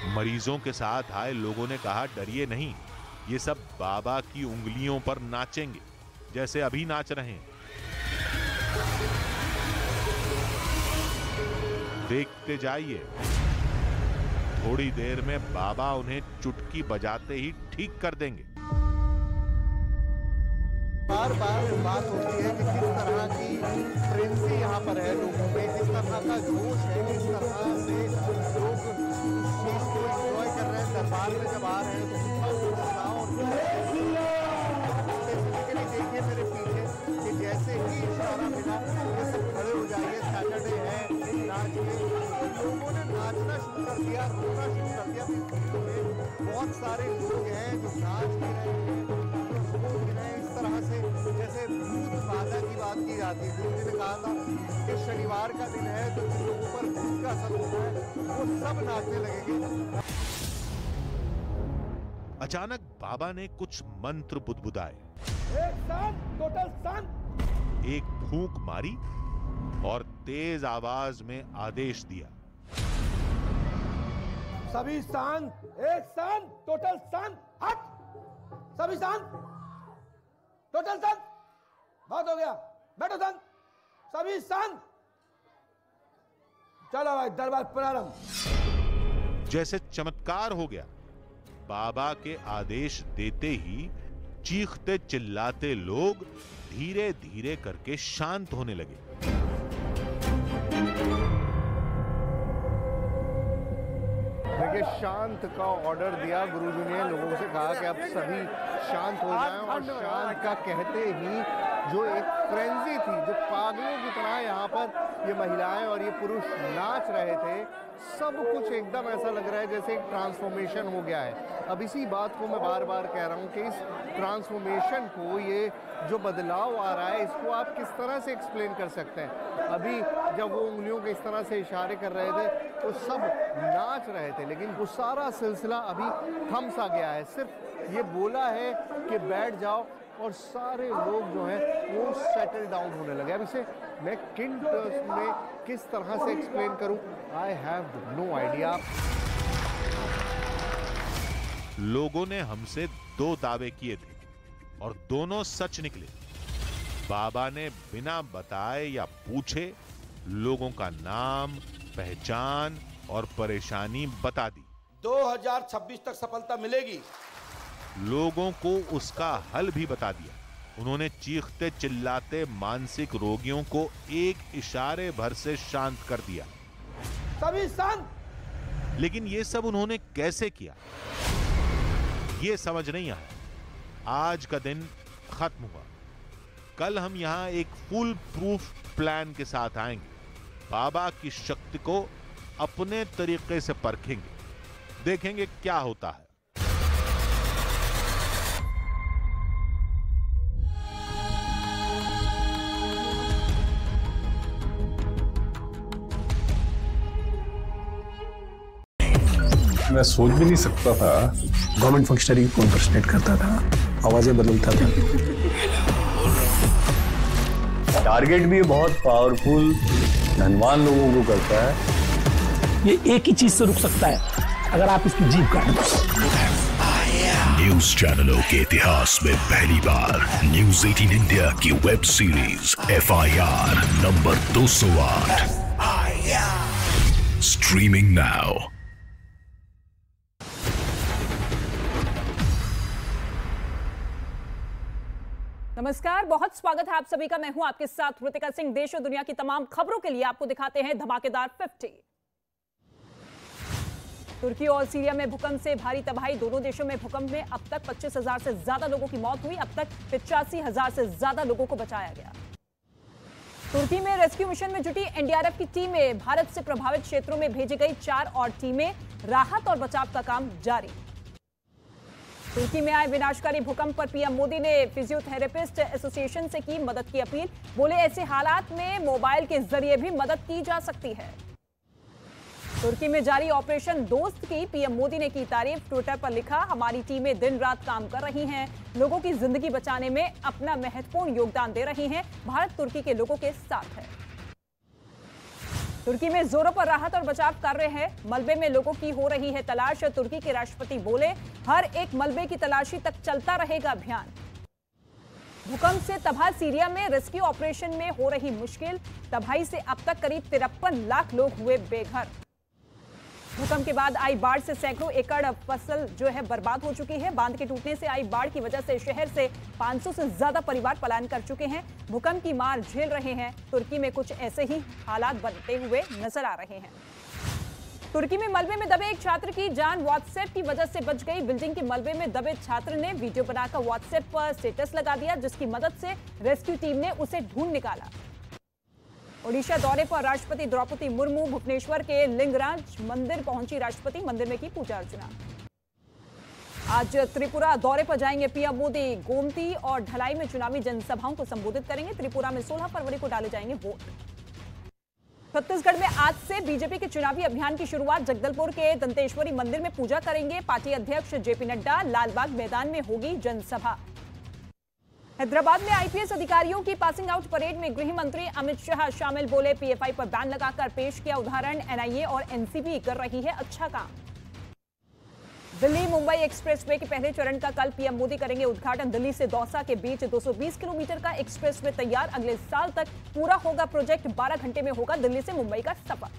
मरीजों के साथ आए लोगों ने कहा, डरिए नहीं, ये सब बाबा की उंगलियों पर नाचेंगे जैसे अभी नाच रहे हैं। देखते जाइए, थोड़ी देर में बाबा उन्हें चुटकी बजाते ही ठीक कर देंगे। बार बार बात होती है कि किस तरह की फ्रेंसी यहाँ पर है लोगों में, किस तरह का जोश है, किस तरह से लोग उस चीज को एंजॉय कर रहे हैं। दरबार में जब आ रहे हैं तो देखिए मेरे पीछे कि जैसे ही इशारा मिला ये सब खड़े हो जाइए, सैटरडे है, नाच में लोगों ने नाचना शुरू कर दिया, रोना शुरू कर दिया। बहुत सारे लोग हैं जो नाच भी रहे हैं, जो सो भी रहे हैं। इस तरह से जैसे भूत बाधा की बात की जाती है। गुरु जी ने कहा था कि शनिवार का दिन है तो जिन लोगों पर भूत का असर होता है वो सब नाचने लगेंगे। अचानक बाबा ने कुछ मंत्र बुदबुदाए, एक शांत, टोटल शांत। एक फूंक मारी और तेज आवाज में आदेश दिया, सभी शांत, एक शांत, टोटल शांत, हट। सभी शांत, टोटल शांत। बहुत हो गया, बैठो शांत, सभी शांत। चलो भाई, दरबार प्रारंभ। जैसे चमत्कार हो गया। बाबा के आदेश देते ही चीखते चिल्लाते लोग धीरे धीरे करके शांत होने लगे। देखिए, शांत का ऑर्डर दिया गुरुजी ने, लोगों से कहा कि अब सभी शांत हो जाएं। और शांत का कहते ही जो एक फ्रेंजी थी, जो पागलों की तरह यहाँ पर ये महिलाएं और ये पुरुष नाच रहे थे, सब कुछ एकदम ऐसा लग रहा है जैसे एक ट्रांसफॉर्मेशन हो गया है। अब इसी बात को मैं बार बार कह रहा हूँ कि इस ट्रांसफॉर्मेशन को, ये जो बदलाव आ रहा है, इसको आप किस तरह से एक्सप्लेन कर सकते हैं। अभी जब वो उंगलियों के इस तरह से इशारे कर रहे थे तो सब नाच रहे थे, लेकिन वो सारा सिलसिला अभी थम सा गया है। सिर्फ ये बोला है कि बैठ जाओ और सारे लोग जो हैं वो सेटल डाउन होने लगे। अब इसे मैं किन टर्म्स में किस तरह से एक्सप्लेन करूं, आई हैव नो आइडिया। लोगों ने हमसे 2 दावे किए थे और दोनों सच निकले। बाबा ने बिना बताए या पूछे लोगों का नाम, पहचान और परेशानी बता दी। 2026 तक सफलता मिलेगी। लोगों को उसका हल भी बता दिया। उन्होंने चीखते चिल्लाते मानसिक रोगियों को एक इशारे भर से शांत कर दिया। सभी शांत, लेकिन ये सब उन्होंने कैसे किया, ये समझ नहीं आया। आज का दिन खत्म हुआ। कल हम यहां एक फुल प्रूफ प्लान के साथ आएंगे। बाबा की शक्ति को अपने तरीके से परखेंगे, देखेंगे क्या होता है। मैं सोच भी नहीं सकता था गवर्नमेंट फंक्शनरी को इम्पर्सनेट करता था, आवाजें बदलता था। टारगेट भी बहुत पावरफुल धनवान लोगों को करता है। ये एक ही चीज से रुक सकता है, अगर आप इसकी जीभ काट दो। न्यूज चैनलों के इतिहास में पहली बार न्यूज 18 इंडिया की web series FIR number 208 streaming now. नमस्कार, बहुत स्वागत है आप सभी का। मैं हूं आपके साथ ऋतिका सिंह। देश और दुनिया की तमाम खबरों के लिए आपको दिखाते हैं धमाकेदार 50। तुर्की और सीरिया में भूकंप से भारी तबाही। दोनों देशों में भूकंप में अब तक 25,000 से ज्यादा लोगों की मौत हुई। अब तक 85,000 से ज्यादा लोगों को बचाया गया। तुर्की में रेस्क्यू मिशन में जुटी NDRF की टीमें, भारत से प्रभावित क्षेत्रों में भेजी गई 4 और टीमें। राहत और बचाव का काम जारी। तुर्की में आए विनाशकारी भूकंप पर पीएम मोदी ने फिजियोथेरेपिस्ट एसोसिएशन से की मदद की अपील। बोले ऐसे हालात में मोबाइल के जरिए भी मदद की जा सकती है। तुर्की में जारी ऑपरेशन दोस्त की पीएम मोदी ने की तारीफ। ट्विटर पर लिखा, हमारी टीमें दिन रात काम कर रही हैं, लोगों की जिंदगी बचाने में अपना महत्वपूर्ण योगदान दे रही हैं। भारत तुर्की के लोगों के साथ है। तुर्की में जोरों पर राहत और बचाव कार्य है। मलबे में लोगों की हो रही है तलाश। तुर्की के राष्ट्रपति बोले, हर एक मलबे की तलाशी तक चलता रहेगा अभियान। भूकंप से तबाह सीरिया में रेस्क्यू ऑपरेशन में हो रही मुश्किल। तबाही से अब तक करीब 53 लाख लोग हुए बेघर। भूकंप के बाद आई बाढ़ से सैकड़ों एकड़ फसल जो है बर्बाद हो चुकी है। बांध के टूटने से आई बाढ़ की वजह से शहर से 500 से ज्यादा परिवार पलायन कर चुके हैं, भूकंप की मार झेल रहे हैं। तुर्की में कुछ ऐसे ही हालात बनते हुए नजर आ रहे हैं। तुर्की में मलबे में दबे एक छात्र की जान व्हाट्सएप की वजह से बच गई। बिल्डिंग के मलबे में दबे छात्र ने वीडियो बनाकर व्हाट्सएप पर स्टेटस लगा दिया, जिसकी मदद से रेस्क्यू टीम ने उसे ढूंढ निकाला। ओडिशा दौरे पर राष्ट्रपति द्रौपदी मुर्मू भुवनेश्वर के लिंगराज मंदिर पहुंची। राष्ट्रपति मंदिर में की पूजा अर्चना। आज त्रिपुरा दौरे पर जाएंगे पीएम मोदी। गोमती और ढलाई में चुनावी जनसभाओं को संबोधित करेंगे। त्रिपुरा में 16 फरवरी को डाले जाएंगे वोट। छत्तीसगढ़ में आज से बीजेपी के चुनावी अभियान की शुरुआत। जगदलपुर के दंतेश्वरी मंदिर में पूजा करेंगे पार्टी अध्यक्ष जेपी नड्डा। लालबाग मैदान में होगी जनसभा। हैदराबाद में आईपीएस अधिकारियों की पासिंग आउट परेड में गृह मंत्री अमित शाह शामिल। बोले, पीएफआई पर बैन लगाकर पेश किया उदाहरण। एनआईए और एनसीबी कर रही है अच्छा काम। दिल्ली मुंबई एक्सप्रेसवे के पहले चरण का कल पीएम मोदी करेंगे उद्घाटन। दिल्ली से दौसा के बीच 220 किलोमीटर का एक्सप्रेसवे तैयार। अगले साल तक पूरा होगा प्रोजेक्ट। 12 घंटे में होगा दिल्ली से मुंबई का सफर।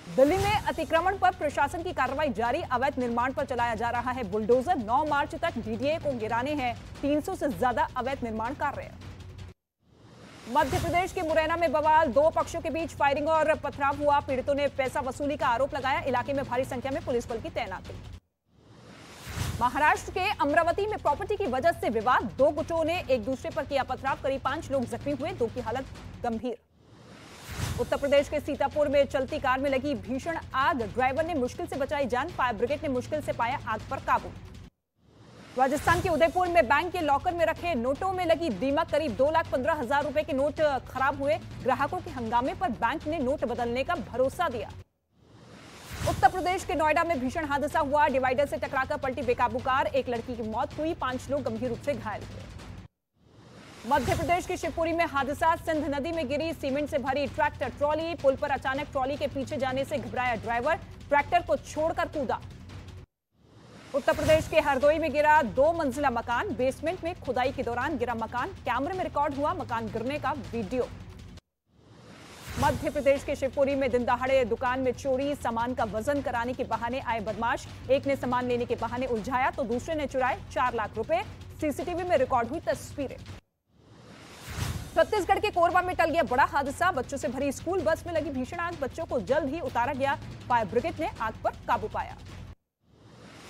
दिल्ली में अतिक्रमण पर प्रशासन की कार्रवाई जारी। अवैध निर्माण पर चलाया जा रहा है बुलडोजर। 9 मार्च तक डीडीए को गिराने हैं 300 से ज्यादा अवैध निर्माण कार्य। मध्य प्रदेश के मुरैना में बवाल। 2 पक्षों के बीच फायरिंग और पथराव हुआ। पीड़ितों ने पैसा वसूली का आरोप लगाया। इलाके में भारी संख्या में पुलिस बल की तैनाती। महाराष्ट्र के अमरावती में प्रॉपर्टी की वजह से विवाद। 2 गुटों ने एक दूसरे पर किया पथराव। करीब 5 लोग जख्मी हुए, 2 की हालत गंभीर। उत्तर प्रदेश के सीतापुर में चलती कार में लगी भीषण आग। ड्राइवर ने मुश्किल से बचाई जान। फायर ब्रिगेड ने मुश्किल से पाया आग पर काबू। राजस्थान के उदयपुर में बैंक के लॉकर में रखे नोटों में लगी दीमक। करीब 2,15,000 रुपए के नोट खराब हुए। ग्राहकों के हंगामे पर बैंक ने नोट बदलने का भरोसा दिया। उत्तर प्रदेश के नोएडा में भीषण हादसा हुआ। डिवाइडर से टकराकर पलटी बेकाबू कार। एक लड़की की मौत हुई, 5 लोग गंभीर रूप से घायल हुए। मध्य प्रदेश की शिवपुरी में हादसा। सिंध नदी में गिरी सीमेंट से भरी ट्रैक्टर ट्रॉली। पुल पर अचानक ट्रॉली के पीछे जाने से घबराया ड्राइवर, ट्रैक्टर को छोड़कर कूदा। उत्तर प्रदेश के हरदोई में गिरा 2 मंजिला मकान। बेसमेंट में खुदाई के दौरान गिरा मकान। कैमरे में रिकॉर्ड हुआ मकान गिरने का वीडियो। मध्य प्रदेश के शिवपुरी में दिन दहाड़े दुकान में चोरी। सामान का वजन कराने के बहाने आए बदमाश। एक ने सामान लेने के बहाने उलझाया तो दूसरे ने चुराए 4 लाख रुपए। सीसीटीवी में रिकॉर्ड हुई तस्वीरें। छत्तीसगढ़ के कोरबा में टल गया बड़ा हादसा। बच्चों से भरी स्कूल बस में लगी भीषण आग, बच्चों को जल्द ही उतारा गया। फायर ब्रिगेड ने आग पर काबू पाया।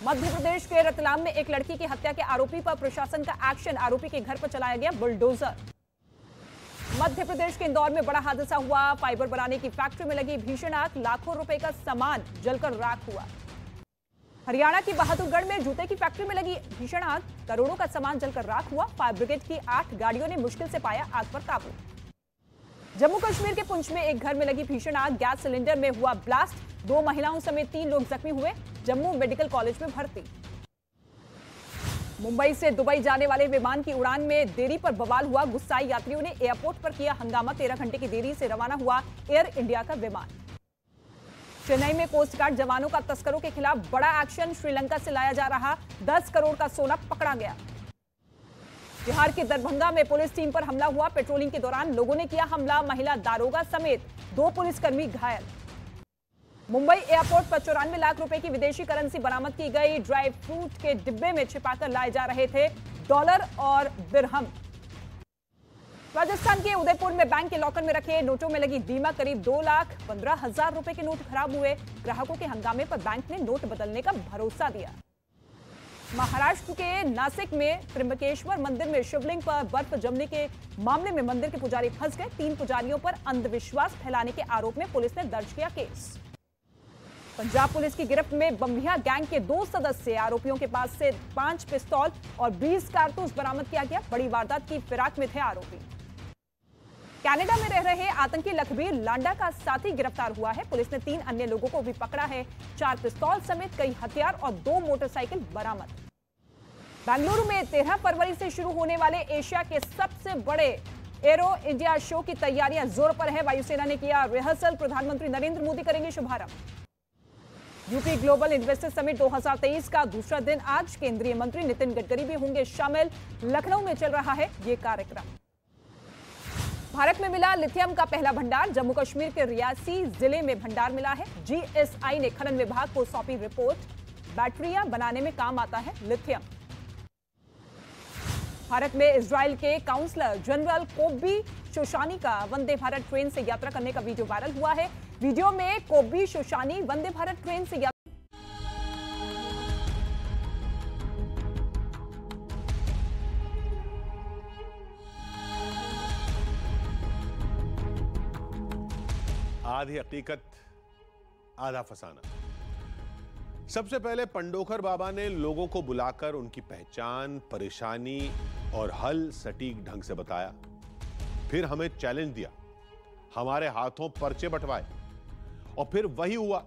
मध्य प्रदेश के रतलाम में एक लड़की की हत्या के आरोपी पर प्रशासन का एक्शन, आरोपी के घर पर चलाया गया बुलडोजर। मध्य प्रदेश के इंदौर में बड़ा हादसा हुआ। फाइबर बनाने की फैक्ट्री में लगी भीषण आग, लाखों रुपए का सामान जलकर राख हुआ। हरियाणा की बहादुरगढ़ में जूते की फैक्ट्री में लगी भीषण आग, करोड़ों का सामान जलकर राख हुआ। फायर ब्रिगेड की 8 गाड़ियों ने मुश्किल से पाया आग पर काबू। जम्मू कश्मीर के पुंछ में एक घर में लगी भीषण आग, गैस सिलेंडर में हुआ ब्लास्ट। 2 महिलाओं समेत 3 लोग जख्मी हुए, जम्मू मेडिकल कॉलेज में भर्ती। मुंबई से दुबई जाने वाले विमान की उड़ान में देरी पर बवाल हुआ, गुस्साए यात्रियों ने एयरपोर्ट पर किया हंगामा। 13 घंटे की देरी से रवाना हुआ एयर इंडिया का विमान। चेन्नई में कोस्ट गार्ड जवानों का तस्करों के खिलाफ बड़ा एक्शन, श्रीलंका से लाया जा रहा 10 करोड़ का सोना पकड़ा गया। बिहार के दरभंगा में पुलिस टीम पर हमला हुआ, पेट्रोलिंग के दौरान लोगों ने किया हमला, महिला दारोगा समेत 2 पुलिसकर्मी घायल। मुंबई एयरपोर्ट पर 94 लाख रुपए की विदेशी करेंसी बरामद की गई, ड्राई फ्रूट के डिब्बे में छिपाकर लाए जा रहे थे डॉलर और दिरहम। राजस्थान के उदयपुर में बैंक के लॉकर में रखे नोटों में लगी दीमक, करीब 2,15,000 रुपए के नोट खराब हुए। ग्राहकों के हंगामे पर बैंक ने नोट बदलने का भरोसा दिया। महाराष्ट्र के नासिक में त्र्यंबकेश्वर मंदिर में शिवलिंग पर बर्फ जमने के मामले में मंदिर के पुजारी फंस गए। 3 पुजारियों पर अंधविश्वास फैलाने के आरोप में पुलिस ने दर्ज किया केस। पंजाब पुलिस की गिरफ्त में बम्बिया गैंग के 2 सदस्य, आरोपियों के पास से 5 पिस्तौल और 20 कारतूस बरामद किया गया। बड़ी वारदात की फिराक में थे आरोपी। कनाडा में रह रहे आतंकी लखबीर लांडा का साथी गिरफ्तार हुआ है। पुलिस ने 3 अन्य लोगों को भी पकड़ा है। 4 पिस्तौल समेत कई हथियार और 2 मोटरसाइकिल बरामद। बेंगलुरु में 13 फरवरी से शुरू होने वाले एशिया के सबसे बड़े एरो इंडिया शो की तैयारियां जोर पर है। वायुसेना ने किया रिहर्सल, प्रधानमंत्री नरेंद्र मोदी करेंगे शुभारंभ। यूपी ग्लोबल इन्वेस्टर समिट 2023 का दूसरा दिन आज, केंद्रीय मंत्री नितिन गडकरी भी होंगे शामिल। लखनऊ में चल रहा है ये कार्यक्रम। भारत में मिला लिथियम का पहला भंडार, जम्मू कश्मीर के रियासी जिले में भंडार मिला है। जीएसआई ने खनन विभाग को सौंपी रिपोर्ट, बैटरियां बनाने में काम आता है लिथियम। भारत में इजराइल के काउंसलर जनरल कोब्बी शोशानी का वंदे भारत ट्रेन से यात्रा करने का वीडियो वायरल हुआ है। वीडियो में कोब्बी शोशानी वंदे भारत ट्रेन से आधी हकीकत आधा फसाना। सबसे पहले पंडोखर बाबा ने लोगों को बुलाकर उनकी पहचान, परेशानी और हल सटीक ढंग से बताया। फिर हमें चैलेंज दिया, हमारे हाथों पर्चे बंटवाए और फिर वही हुआ।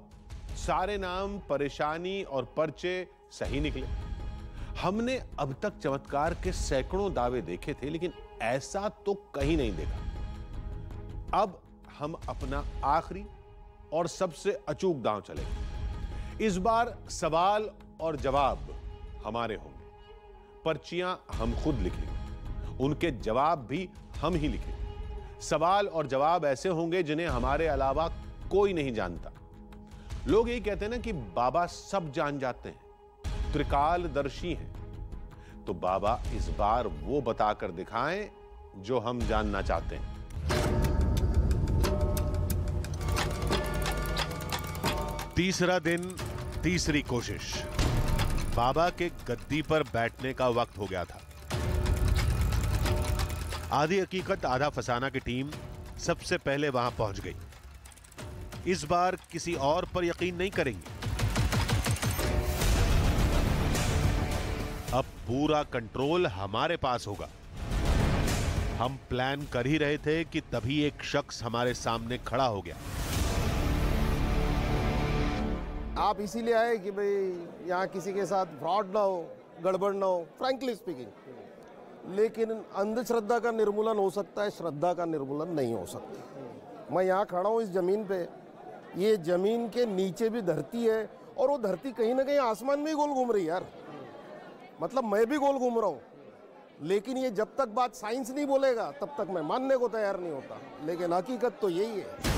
सारे नाम, परेशानी और पर्चे सही निकले। हमने अब तक चमत्कार के सैकड़ों दावे देखे थे, लेकिन ऐसा तो कहीं नहीं देखा। अब हम अपना आखिरी और सबसे अचूक दांव चलेंगे। इस बार सवाल और जवाब हमारे होंगे। पर्चियां हम खुद लिखेंगे, उनके जवाब भी हम ही लिखेंगे। सवाल और जवाब ऐसे होंगे जिन्हें हमारे अलावा कोई नहीं जानता। लोग यही कहते हैं ना कि बाबा सब जान जाते हैं, त्रिकालदर्शी हैं। तो बाबा इस बार वो बताकर दिखाएं जो हम जानना चाहते हैं। तीसरा दिन, तीसरी कोशिश। बाबा के गद्दी पर बैठने का वक्त हो गया था। आधी हकीकत आधा फसाना की टीम सबसे पहले वहां पहुंच गई। इस बार किसी और पर यकीन नहीं करेंगे। अब पूरा कंट्रोल हमारे पास होगा। हम प्लान कर ही रहे थे कि तभी एक शख्स हमारे सामने खड़ा हो गया। आप इसीलिए आए कि भाई यहाँ किसी के साथ फ्रॉड ना हो, गड़बड़ ना हो, फ्रैंकली स्पीकिंग। लेकिन अंधश्रद्धा का निर्मूलन हो सकता है, श्रद्धा का निर्मूलन नहीं हो सकता। मैं यहाँ खड़ा हूँ इस जमीन पे, ये जमीन के नीचे भी धरती है और वो धरती कहीं ना कहीं आसमान में ही गोल घूम रही है यार। मतलब मैं भी गोल घूम रहा हूँ, लेकिन ये जब तक बात साइंस नहीं बोलेगा तब तक मैं मानने को तैयार नहीं होता। लेकिन हकीकत तो यही है।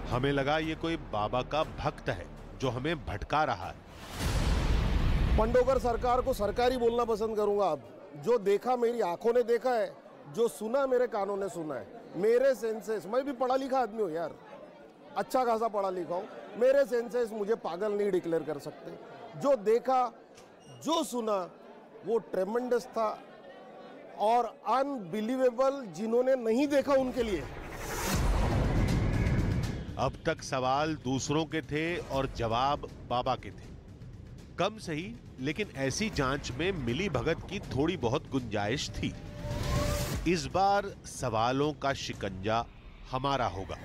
हमें लगा ये कोई बाबा का भक्त है जो हमें भटका रहा है। पंडोकर सरकार को सरकारी बोलना पसंद करूंगा अब, जो देखा मेरी आंखों ने देखा है, जो सुना मेरे कानों ने सुना है, मेरे सेंसेस, मैं भी पढ़ा लिखा आदमी हूँ यार, अच्छा खासा पढ़ा लिखा हूँ, मेरे सेंसेस मुझे पागल नहीं डिक्लेयर कर सकते। जो देखा, जो सुना, वो ट्रेमेंडस था और अनबिलीवेबल, जिन्होंने नहीं देखा उनके लिए। अब तक सवाल दूसरों के थे और जवाब बाबा के थे। कम सही, लेकिन ऐसी जांच में मिली भगत की थोड़ी बहुत गुंजाइश थी। इस बार सवालों का शिकंजा हमारा होगा।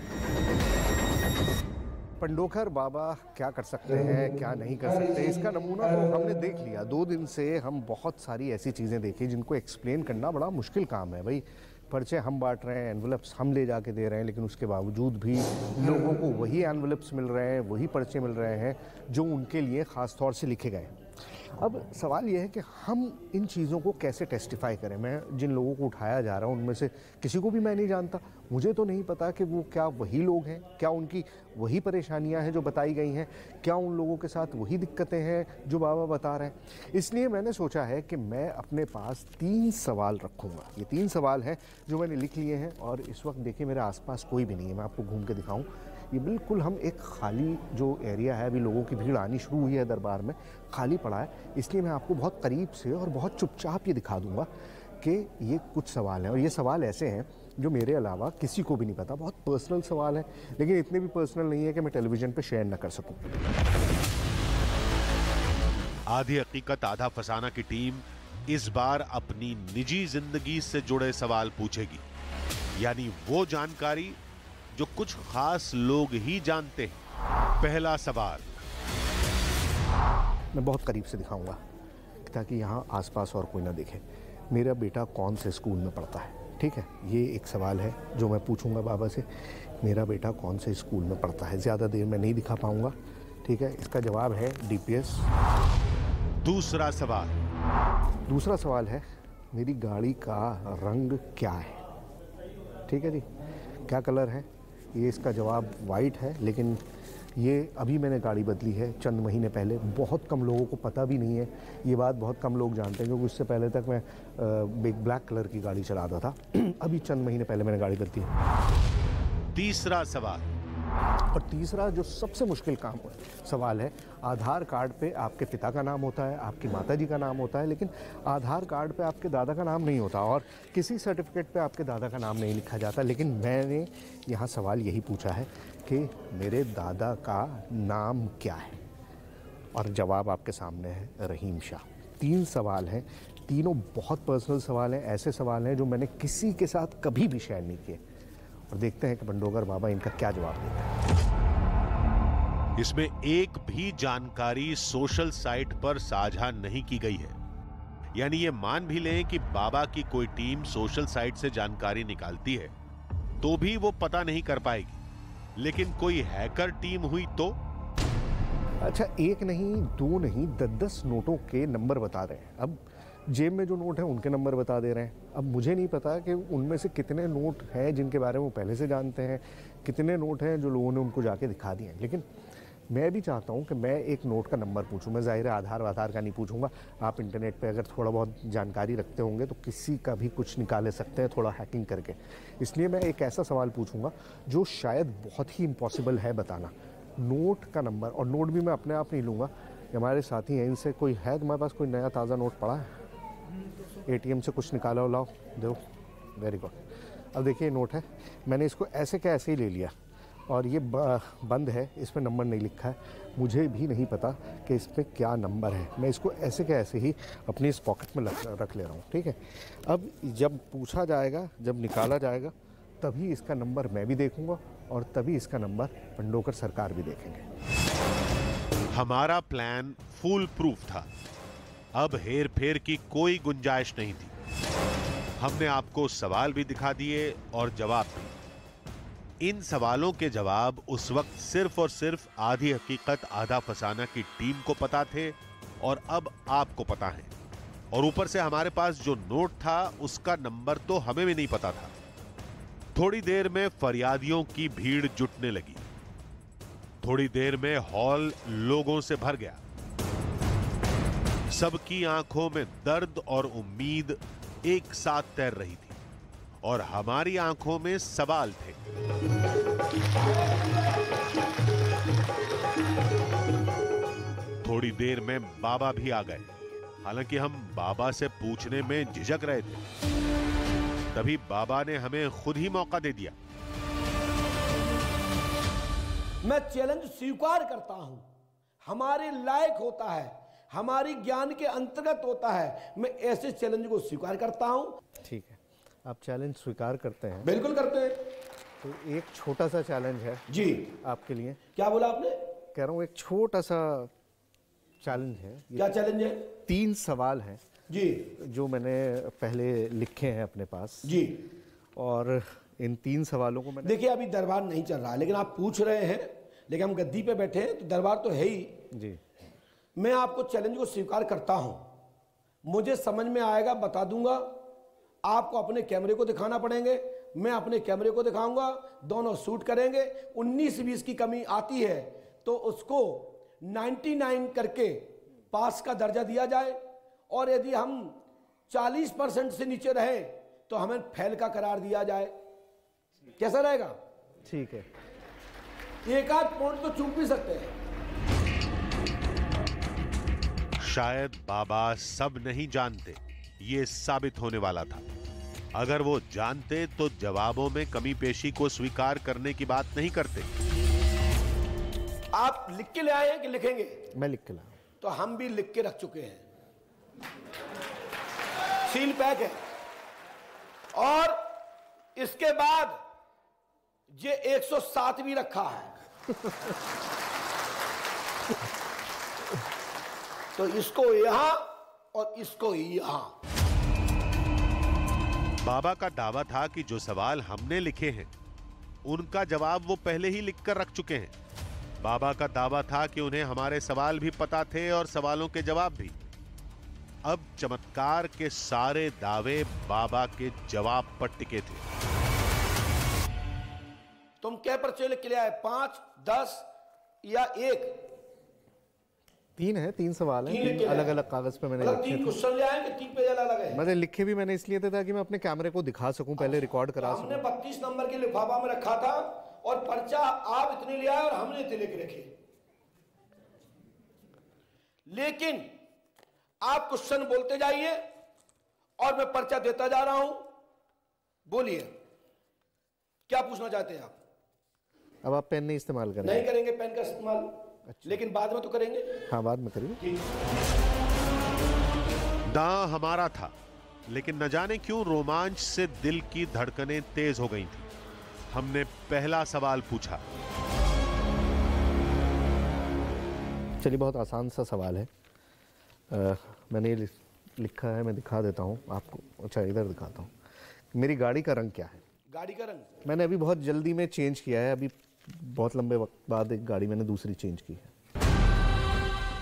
पंडोकर बाबा क्या कर सकते हैं, क्या नहीं कर सकते, इसका नमूना तो हमने देख लिया। 2 दिन से हम बहुत सारी ऐसी चीज़ें देखी जिनको एक्सप्लेन करना बड़ा मुश्किल काम है। भाई पर्चे हम बांट रहे हैं, एनवलप्स हम ले जाके दे रहे हैं, लेकिन उसके बावजूद भी लोगों को वही एनवलप्स मिल रहे हैं, वही पर्चे मिल रहे हैं जो उनके लिए ख़ास तौर से लिखे गए। अब सवाल यह है कि हम इन चीज़ों को कैसे टेस्टिफाई करें। मैं जिन लोगों को उठाया जा रहा हूँ उनमें से किसी को भी मैं नहीं जानता। मुझे तो नहीं पता कि वो क्या वही लोग हैं, क्या उनकी वही परेशानियां हैं जो बताई गई हैं, क्या उन लोगों के साथ वही दिक्कतें हैं जो बाबा बता रहे हैं। इसलिए मैंने सोचा है कि मैं अपने पास 3 सवाल रखूँगा। ये 3 सवाल हैं जो मैंने लिख लिए हैं और इस वक्त देखिए मेरे आसपास कोई भी नहीं है। मैं आपको घूम के दिखाऊँ, ये बिल्कुल हम एक खाली जो एरिया है, अभी लोगों की भीड़ आनी शुरू हुई है दरबार में, खाली पड़ा है। इसलिए मैं आपको बहुत करीब से और बहुत चुपचाप ये दिखा दूंगा कि ये कुछ सवाल हैं और ये सवाल ऐसे हैं जो मेरे अलावा किसी को भी नहीं पता। बहुत पर्सनल सवाल है, लेकिन इतने भी पर्सनल नहीं है कि मैं टेलीविजन पे शेयर न कर सकूं। आधी हकीकत आधा फसाना की टीम इस बार अपनी निजी जिंदगी से जुड़े सवाल पूछेगी, यानी वो जानकारी जो कुछ खास लोग ही जानते हैं। पहला सवाल मैं बहुत करीब से दिखाऊंगा ताकि यहाँ आसपास और कोई ना देखे। मेरा बेटा कौन से स्कूल में पढ़ता है, ठीक है? ये एक सवाल है जो मैं पूछूंगा बाबा से। मेरा बेटा कौन से स्कूल में पढ़ता है। ज़्यादा देर में नहीं दिखा पाऊंगा, ठीक है? इसका जवाब है DPS। दूसरा सवाल है मेरी गाड़ी का रंग क्या है, ठीक है जी? क्या कलर है? ये इसका जवाब वाइट है, लेकिन ये अभी मैंने गाड़ी बदली है चंद महीने पहले। बहुत कम लोगों को पता भी नहीं है, ये बात बहुत कम लोग जानते हैं, क्योंकि उससे पहले तक मैं ब्लैक कलर की गाड़ी चलाता था। अभी चंद महीने पहले मैंने गाड़ी बदली है। तीसरा सवाल, और तीसरा जो सबसे मुश्किल सवाल है, आधार कार्ड पे आपके पिता का नाम होता है, आपकी माताजी का नाम होता है, लेकिन आधार कार्ड पे आपके दादा का नाम नहीं होता और किसी सर्टिफिकेट पे आपके दादा का नाम नहीं लिखा जाता। लेकिन मैंने यहाँ सवाल यही पूछा है कि मेरे दादा का नाम क्या है, और जवाब आपके सामने है, रहीम शाह। 3 सवाल हैं, तीनों बहुत पर्सनल सवाल हैं, ऐसे सवाल हैं जो मैंने किसी के साथ कभी भी शेयर नहीं किए। और देखते हैं कि पंडोकर बाबा इनका क्या जवाब देते हैं। इसमें एक भी जानकारी सोशल साइट पर साझा नहीं की गई है, यानी ये मान भी लें कि बाबा की कोई टीम सोशल साइट से जानकारी निकालती है तो भी वो पता नहीं कर पाएगी। लेकिन कोई हैकर टीम हुई तो? अच्छा, 1 नहीं 2 नहीं 10-10 नोटों के नंबर बता रहे हैं। अब जेब में जो नोट है उनके नंबर बता दे रहे हैं। अब मुझे नहीं पता कि उनमें से कितने नोट हैं जिनके बारे में वो पहले से जानते हैं, कितने नोट हैं जो लोगों ने उनको जाके दिखा दिए हैं। लेकिन मैं भी चाहता हूं कि मैं एक नोट का नंबर पूछूं। मैं ज़ाहिर है आधार का नहीं पूछूंगा। आप इंटरनेट पे अगर थोड़ा बहुत जानकारी रखते होंगे तो किसी का भी कुछ निकाले सकते हैं थोड़ा हैकिंग करके। इसलिए मैं एक ऐसा सवाल पूछूंगा जो शायद बहुत ही इम्पॉसिबल है बताना। नोट का नंबर, और नोट भी मैं अपने आप नहीं लूँगा, हमारे साथी हैं, इनसे कोई है तुम्हारे पास कोई नया ताज़ा नोट पड़ा है? ATM से कुछ निकाला हो, लाओ दो। Very good. अब देखिए नोट है, मैंने इसको ऐसे क्या ऐसे ही ले लिया और ये बंद है, इसमें नंबर नहीं लिखा है। मुझे भी नहीं पता कि इसमें क्या नंबर है। मैं इसको ऐसे क्या ऐसे ही अपनी इस पॉकेट में रख ले रहा हूँ, ठीक है? अब जब पूछा जाएगा, जब निकाला जाएगा, तभी इसका नंबर मैं भी देखूंगा और तभी इसका नंबर पंडोकर सरकार भी देखेंगे। हमारा प्लान फूल प्रूफ था। अब हेर फेर की कोई गुंजाइश नहीं थी। हमने आपको सवाल भी दिखा दिए और जवाब भी। इन सवालों के जवाब उस वक्त सिर्फ और सिर्फ आधी हकीकत आधा फसाना की टीम को पता थे और अब आपको पता है। और ऊपर से हमारे पास जो नोट था उसका नंबर तो हमें भी नहीं पता था। थोड़ी देर में फरियादियों की भीड़ जुटने लगी। थोड़ी देर में हॉल लोगों से भर गया। सबकी आंखों में दर्द और उम्मीद एक साथ तैर रही थी और हमारी आंखों में सवाल थे। थोड़ी देर में बाबा भी आ गए। हालांकि हम बाबा से पूछने में झिझक रहे थे, तभी बाबा ने हमें खुद ही मौका दे दिया। मैं चैलेंज स्वीकार करता हूं, हमारे लायक होता है, हमारी ज्ञान के अंतर्गत होता है। मैं ऐसे चैलेंज को स्वीकार करता हूं। ठीक है, आप चैलेंज स्वीकार करते हैं? बिल्कुल करते हैं। तो एक छोटा सा चैलेंज है जी आपके लिए। क्या बोला आपने? कह रहा हूँ एक छोटा सा चैलेंज है। क्या चैलेंज है? 3 सवाल हैं जी, जो मैंने पहले लिखे हैं अपने पास जी, और इन 3 सवालों को मैंने, देखिए अभी दरबार नहीं चल रहा है, लेकिन आप पूछ रहे हैं, लेकिन हम गद्दी पे बैठे हैं तो दरबार तो है ही जी। मैं आपको चैलेंज को स्वीकार करता हूं, मुझे समझ में आएगा बता दूंगा। आपको अपने कैमरे को दिखाना पड़ेंगे, मैं अपने कैमरे को दिखाऊंगा, दोनों शूट करेंगे। 19-20 की कमी आती है तो उसको 99 करके पास का दर्जा दिया जाए, और यदि हम 40% से नीचे रहे तो हमें फेल का करार दिया जाए। कैसा रहेगा? ठीक है। एक आध पॉइंट तो चूक भी सकते हैं। शायद बाबा सब नहीं जानते, ये साबित होने वाला था। अगर वो जानते तो जवाबों में कमी पेशी को स्वीकार करने की बात नहीं करते। आप लिख के ले आए हैं कि लिखेंगे? मैं लिख के लाया। तो हम भी लिख के रख चुके हैं, सील पैक है। और इसके बाद ये 107 भी रखा है। तो इसको यहां और इसको यहां। बाबा का दावा था कि जो सवाल हमने लिखे हैं उनका जवाब वो पहले ही लिखकर रख चुके हैं। बाबा का दावा था कि उन्हें हमारे सवाल भी पता थे और सवालों के जवाब भी। अब चमत्कार के सारे दावे बाबा के जवाब पर टिके थे। तुम क्या पर्चे लिख के ले आए? 5, 10 या 1? 3 है, 3 सवाल हैं, अलग अलग कागज पे मैंने मतलब लिखे 3 थे। क्वेश्चन ले आए कि 3 पेज अलग है? मैंने लिखे भी मैंने इसलिए थे ताकि मैं अपने कैमरे को दिखा सकूं, पहले रिकॉर्ड करा सकूं। हमने 32 नंबर के लिफाफा में रखा था और पर्चा आप इतने ले आए और हमने इतने लेके रखे। लेकिन आप क्वेश्चन बोलते जाइए और मैं पर्चा देता जा रहा हूं। बोलिए क्या पूछना चाहते हैं आप? अब आप पेन नहीं इस्तेमाल करेंगे? नहीं करेंगे पेन का इस्तेमाल। अच्छा। लेकिन बाद में तो करेंगे। हाँ, बाद में करिए। दांव हमारा था, लेकिन न जाने क्यों रोमांच से दिल की धड़कनें तेज हो गई थी। हमने पहला सवाल पूछा। चलिए, बहुत आसान सा सवाल है। मैंने ये लिखा है, मैं दिखा देता हूँ आपको। अच्छा, इधर दिखाता हूँ। मेरी गाड़ी का रंग क्या है? गाड़ी का रंग मैंने अभी बहुत जल्दी में चेंज किया है। अभी बहुत लंबे वक्त बाद एक गाड़ी मैंने दूसरी चेंज की है।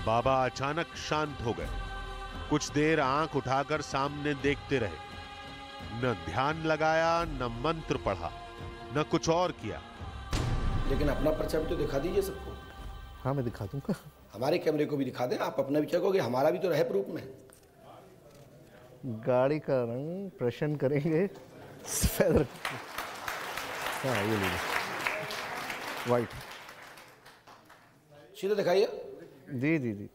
बाबा अचानक शांत हो गए। कुछ देर आंख उठाकर सामने देखते रहे। न ध्यान लगाया, न मंत्र पढ़ा, न कुछ और किया। लेकिन अपना पर्चा भी तो दिखा दीजिए सबको। हाँ, मैं दिखा दूंगा। हमारे कैमरे को भी दिखा दें। आप अपना भी चेकोगे, हमारा भी तो रहे प्रूफ में। गाड़ी का रंग प्रश्न करेंगे सफेद। हाँ, ये लीजिए, वाइट। सीधा दिखाइए। जी जी जी।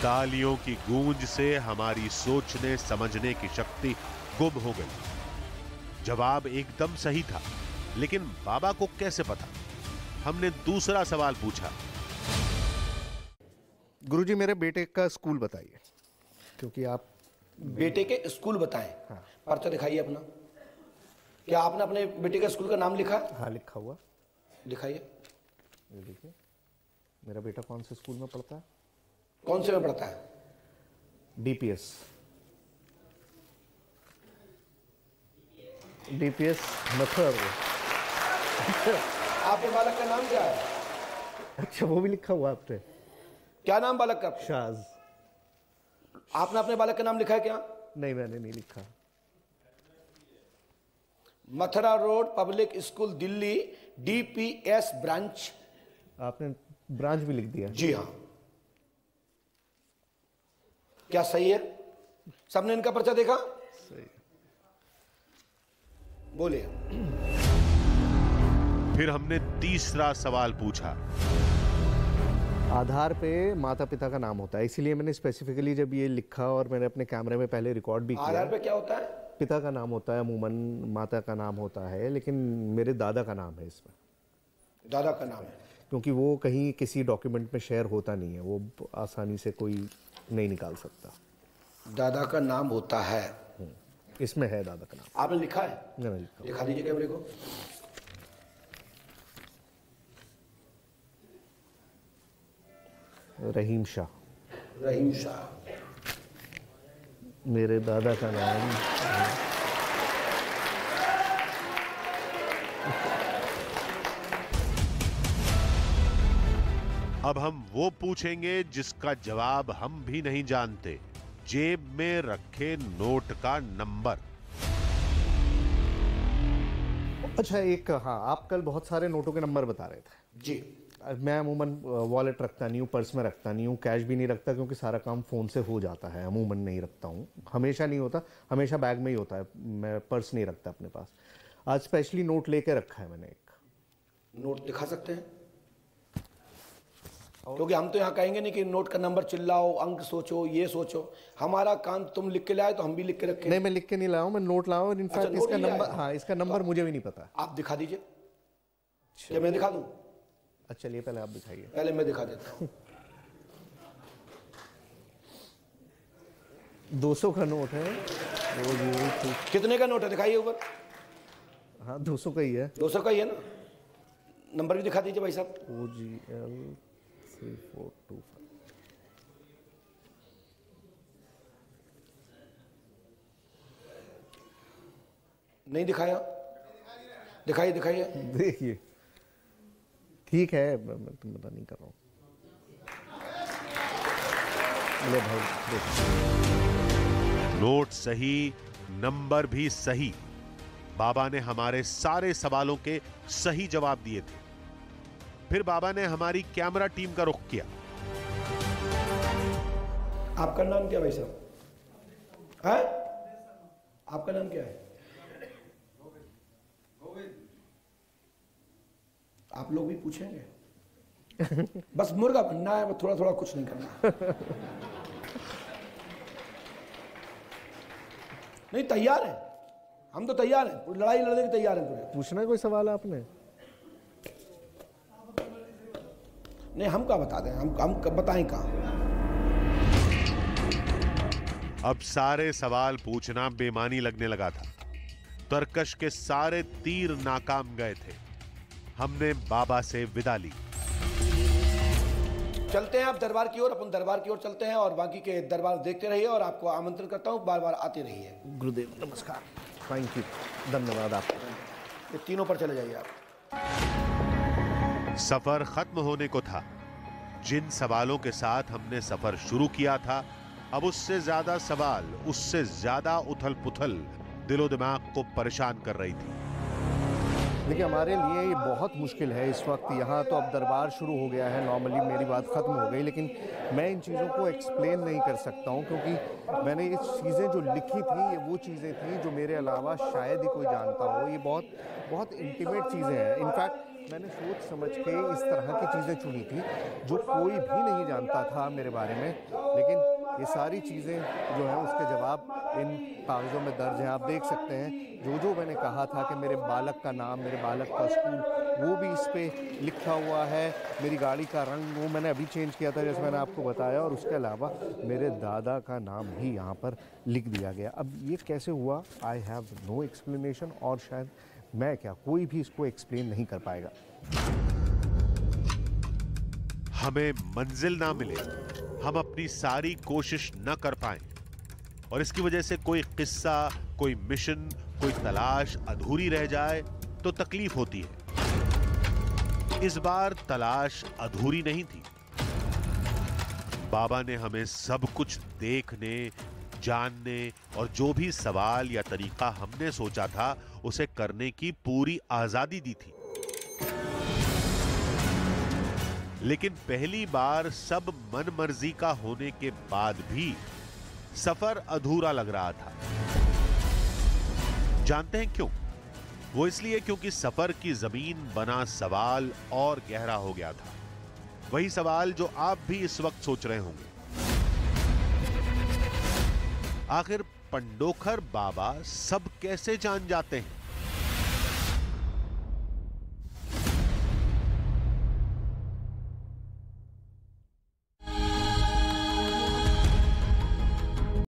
तालियों की गूंज से हमारी सोचने समझने की शक्ति गुम हो गई। जवाब एकदम सही था, लेकिन बाबा को कैसे पता? हमने दूसरा सवाल पूछा। गुरुजी, मेरे बेटे का स्कूल बताइए, क्योंकि आप बेटे के स्कूल बताएं। हाँ। पर्चा दिखाइए अपना। क्या आपने अपने बेटे का स्कूल का नाम लिखा? हाँ, लिखा हुआ। दिखाइए। ये देखिए, मेरा बेटा कौन से स्कूल में पढ़ता है? कौन से में पढ़ता है? DPS। DPS मतलब। आपके बालक का नाम क्या है? अच्छा, वो भी लिखा हुआ आपने? क्या नाम बालक का? शाज। आपने अपने बालक का नाम लिखा है क्या? नहीं, मैंने नहीं लिखा। Mathura road public school Delhi, DPS branch. आपने ब्रांच भी लिख दिया? जी हाँ। क्या सही है? सबने इनका पर्चा देखा? सही। बोलिए। फिर हमने तीसरा सवाल पूछा। आधार पे माता पिता का नाम होता है, इसीलिए मैंने स्पेसिफिकली जब ये लिखा और मैंने अपने कैमरे में पहले रिकॉर्ड भी किया। आधार पे क्या होता है? पिता का नाम होता है अमूमन, माता का नाम होता है, लेकिन मेरे दादा का नाम है इसमें। दादा का नाम है? क्योंकि वो कहीं किसी डॉक्यूमेंट में शेयर होता नहीं है, वो आसानी से कोई नहीं निकाल सकता। दादा का नाम होता है, इसमें है दादा का नाम। आपने लिखा है? मैंने लिखा। दिखा दीजिए कैमरे को। रहीम शाह। रहीम शाह मेरे दादा का नाम। अब हम वो पूछेंगे जिसका जवाब हम भी नहीं जानते। जेब में रखे नोट का नंबर। अच्छा एक, हाँ, आप कल बहुत सारे नोटों के नंबर बता रहे थे। जी। मैं अमूमन वॉलेट रखता नहीं हूँ, पर्स में रखता नहीं हूँ, कैश भी नहीं रखता क्योंकि सारा काम फ़ोन से हो जाता है। अमूमन नहीं रखता हूँ, हमेशा नहीं होता, हमेशा बैग में ही होता है, मैं पर्स नहीं रखता अपने पास। आज स्पेशली नोट लेके रखा है मैंने एक। नोट दिखा सकते हैं? क्योंकि हम तो यहाँ कहेंगे नहीं कि नोट का नंबर चिल्लाओ, अंक सोचो, ये सोचो। हमारा काम तुम लिख के लाए तो हम भी लिख के रखें। नहीं, मैं लिख के नहीं लाया हूँ, मैं नोट लाया हूँ। इनफैक्ट इसका नंबर, हाँ, इसका नंबर मुझे भी नहीं पता। आप दिखा दीजिए। क्या मैं दिखा दूँ? अच्छा चलिए पहले आप दिखाइए। पहले मैं दिखा देता हूँ। 200 का नोट है। कितने का नोट है? दिखाइए ऊपर। हाँ 200 का ही है। 200 का ही है ना? नंबर भी दिखा दीजिए भाई साहब। OGL 3425। नहीं दिखाया? दिखाइए दिखाइए। देखिए ठीक है, मैं तो मना नहीं कर रहा हूँ। ले भाई नोट सही, नंबर भी सही। बाबा ने हमारे सारे सवालों के सही जवाब दिए थे। फिर बाबा ने हमारी कैमरा टीम का रुख किया। आपका नाम क्या भाई साहब? है? आपका नाम क्या है? आप लोग भी पूछेंगे? बस मुर्गा बनना है, थोड़ा थोड़ा, कुछ नहीं करना। नहीं तैयार है, हम तो तैयार हैं, लड़ाई लड़ने के तैयार हैं पूरे। पूछना कोई सवाल है आपने? नहीं हम क्या बता दें, हम बताएं कहाँ? अब सारे सवाल पूछना बेमानी लगने लगा था। तरकश के सारे तीर नाकाम गए थे। हमने बाबा से विदा ली। चलते हैं आप दरबार की ओर, अपन दरबार की ओर चलते हैं और बाकी के दरबार देखते रहिए और आपको आमंत्रण करता हूँ, बार बार आते रहिए। गुरुदेव नमस्कार। थैंक यू, धन्यवाद आपका। ये तीनों पर चले जाइए आप। सफर खत्म होने को था। जिन सवालों के साथ हमने सफर शुरू किया था, अब उससे ज्यादा सवाल, उससे ज्यादा उथल पुथल दिलो दिमाग को परेशान कर रही थी। देखिए हमारे लिए ये बहुत मुश्किल है इस वक्त। यहाँ तो अब दरबार शुरू हो गया है, नॉर्मली मेरी बात ख़त्म हो गई, लेकिन मैं इन चीज़ों को एक्सप्लेन नहीं कर सकता हूँ क्योंकि मैंने ये चीज़ें जो लिखी थी ये वो चीज़ें थी जो मेरे अलावा शायद ही कोई जानता हो। ये बहुत इंटीमेट चीज़ें हैं। इनफैक्ट मैंने सोच समझ के इस तरह की चीज़ें चुनी थी जो कोई भी नहीं जानता था मेरे बारे में, लेकिन ये सारी चीज़ें जो हैं उसके जवाब इन कागज़ों में दर्ज हैं। आप देख सकते हैं जो मैंने कहा था कि मेरे बालक का नाम, मेरे बालक का स्कूल, वो भी इस पे लिखा हुआ है। मेरी गाड़ी का रंग वो मैंने अभी चेंज किया था जैसे मैंने आपको बताया, और उसके अलावा मेरे दादा का नाम भी यहाँ पर लिख दिया गया। अब ये कैसे हुआ, आई हैव नो एक्सप्लेनेशन, और शायद मैं क्या, कोई भी इसको एक्सप्लेन नहीं कर पाएगा। हमें मंजिल ना मिले, हम अपनी सारी कोशिश न कर पाए और इसकी वजह से कोई किस्सा, कोई मिशन, कोई तलाश अधूरी रह जाए तो तकलीफ होती है। इस बार तलाश अधूरी नहीं थी। बाबा ने हमें सब कुछ देखने, जानने और जो भी सवाल या तरीका हमने सोचा था उसे करने की पूरी आजादी दी थी। लेकिन पहली बार सब मनमर्जी का होने के बाद भी सफर अधूरा लग रहा था। जानते हैं क्यों? वो इसलिए क्योंकि सफर की जमीन बना सवाल और गहरा हो गया था। वही सवाल जो आप भी इस वक्त सोच रहे होंगे। आखिर पंडोखर बाबा सब कैसे जान जाते हैं?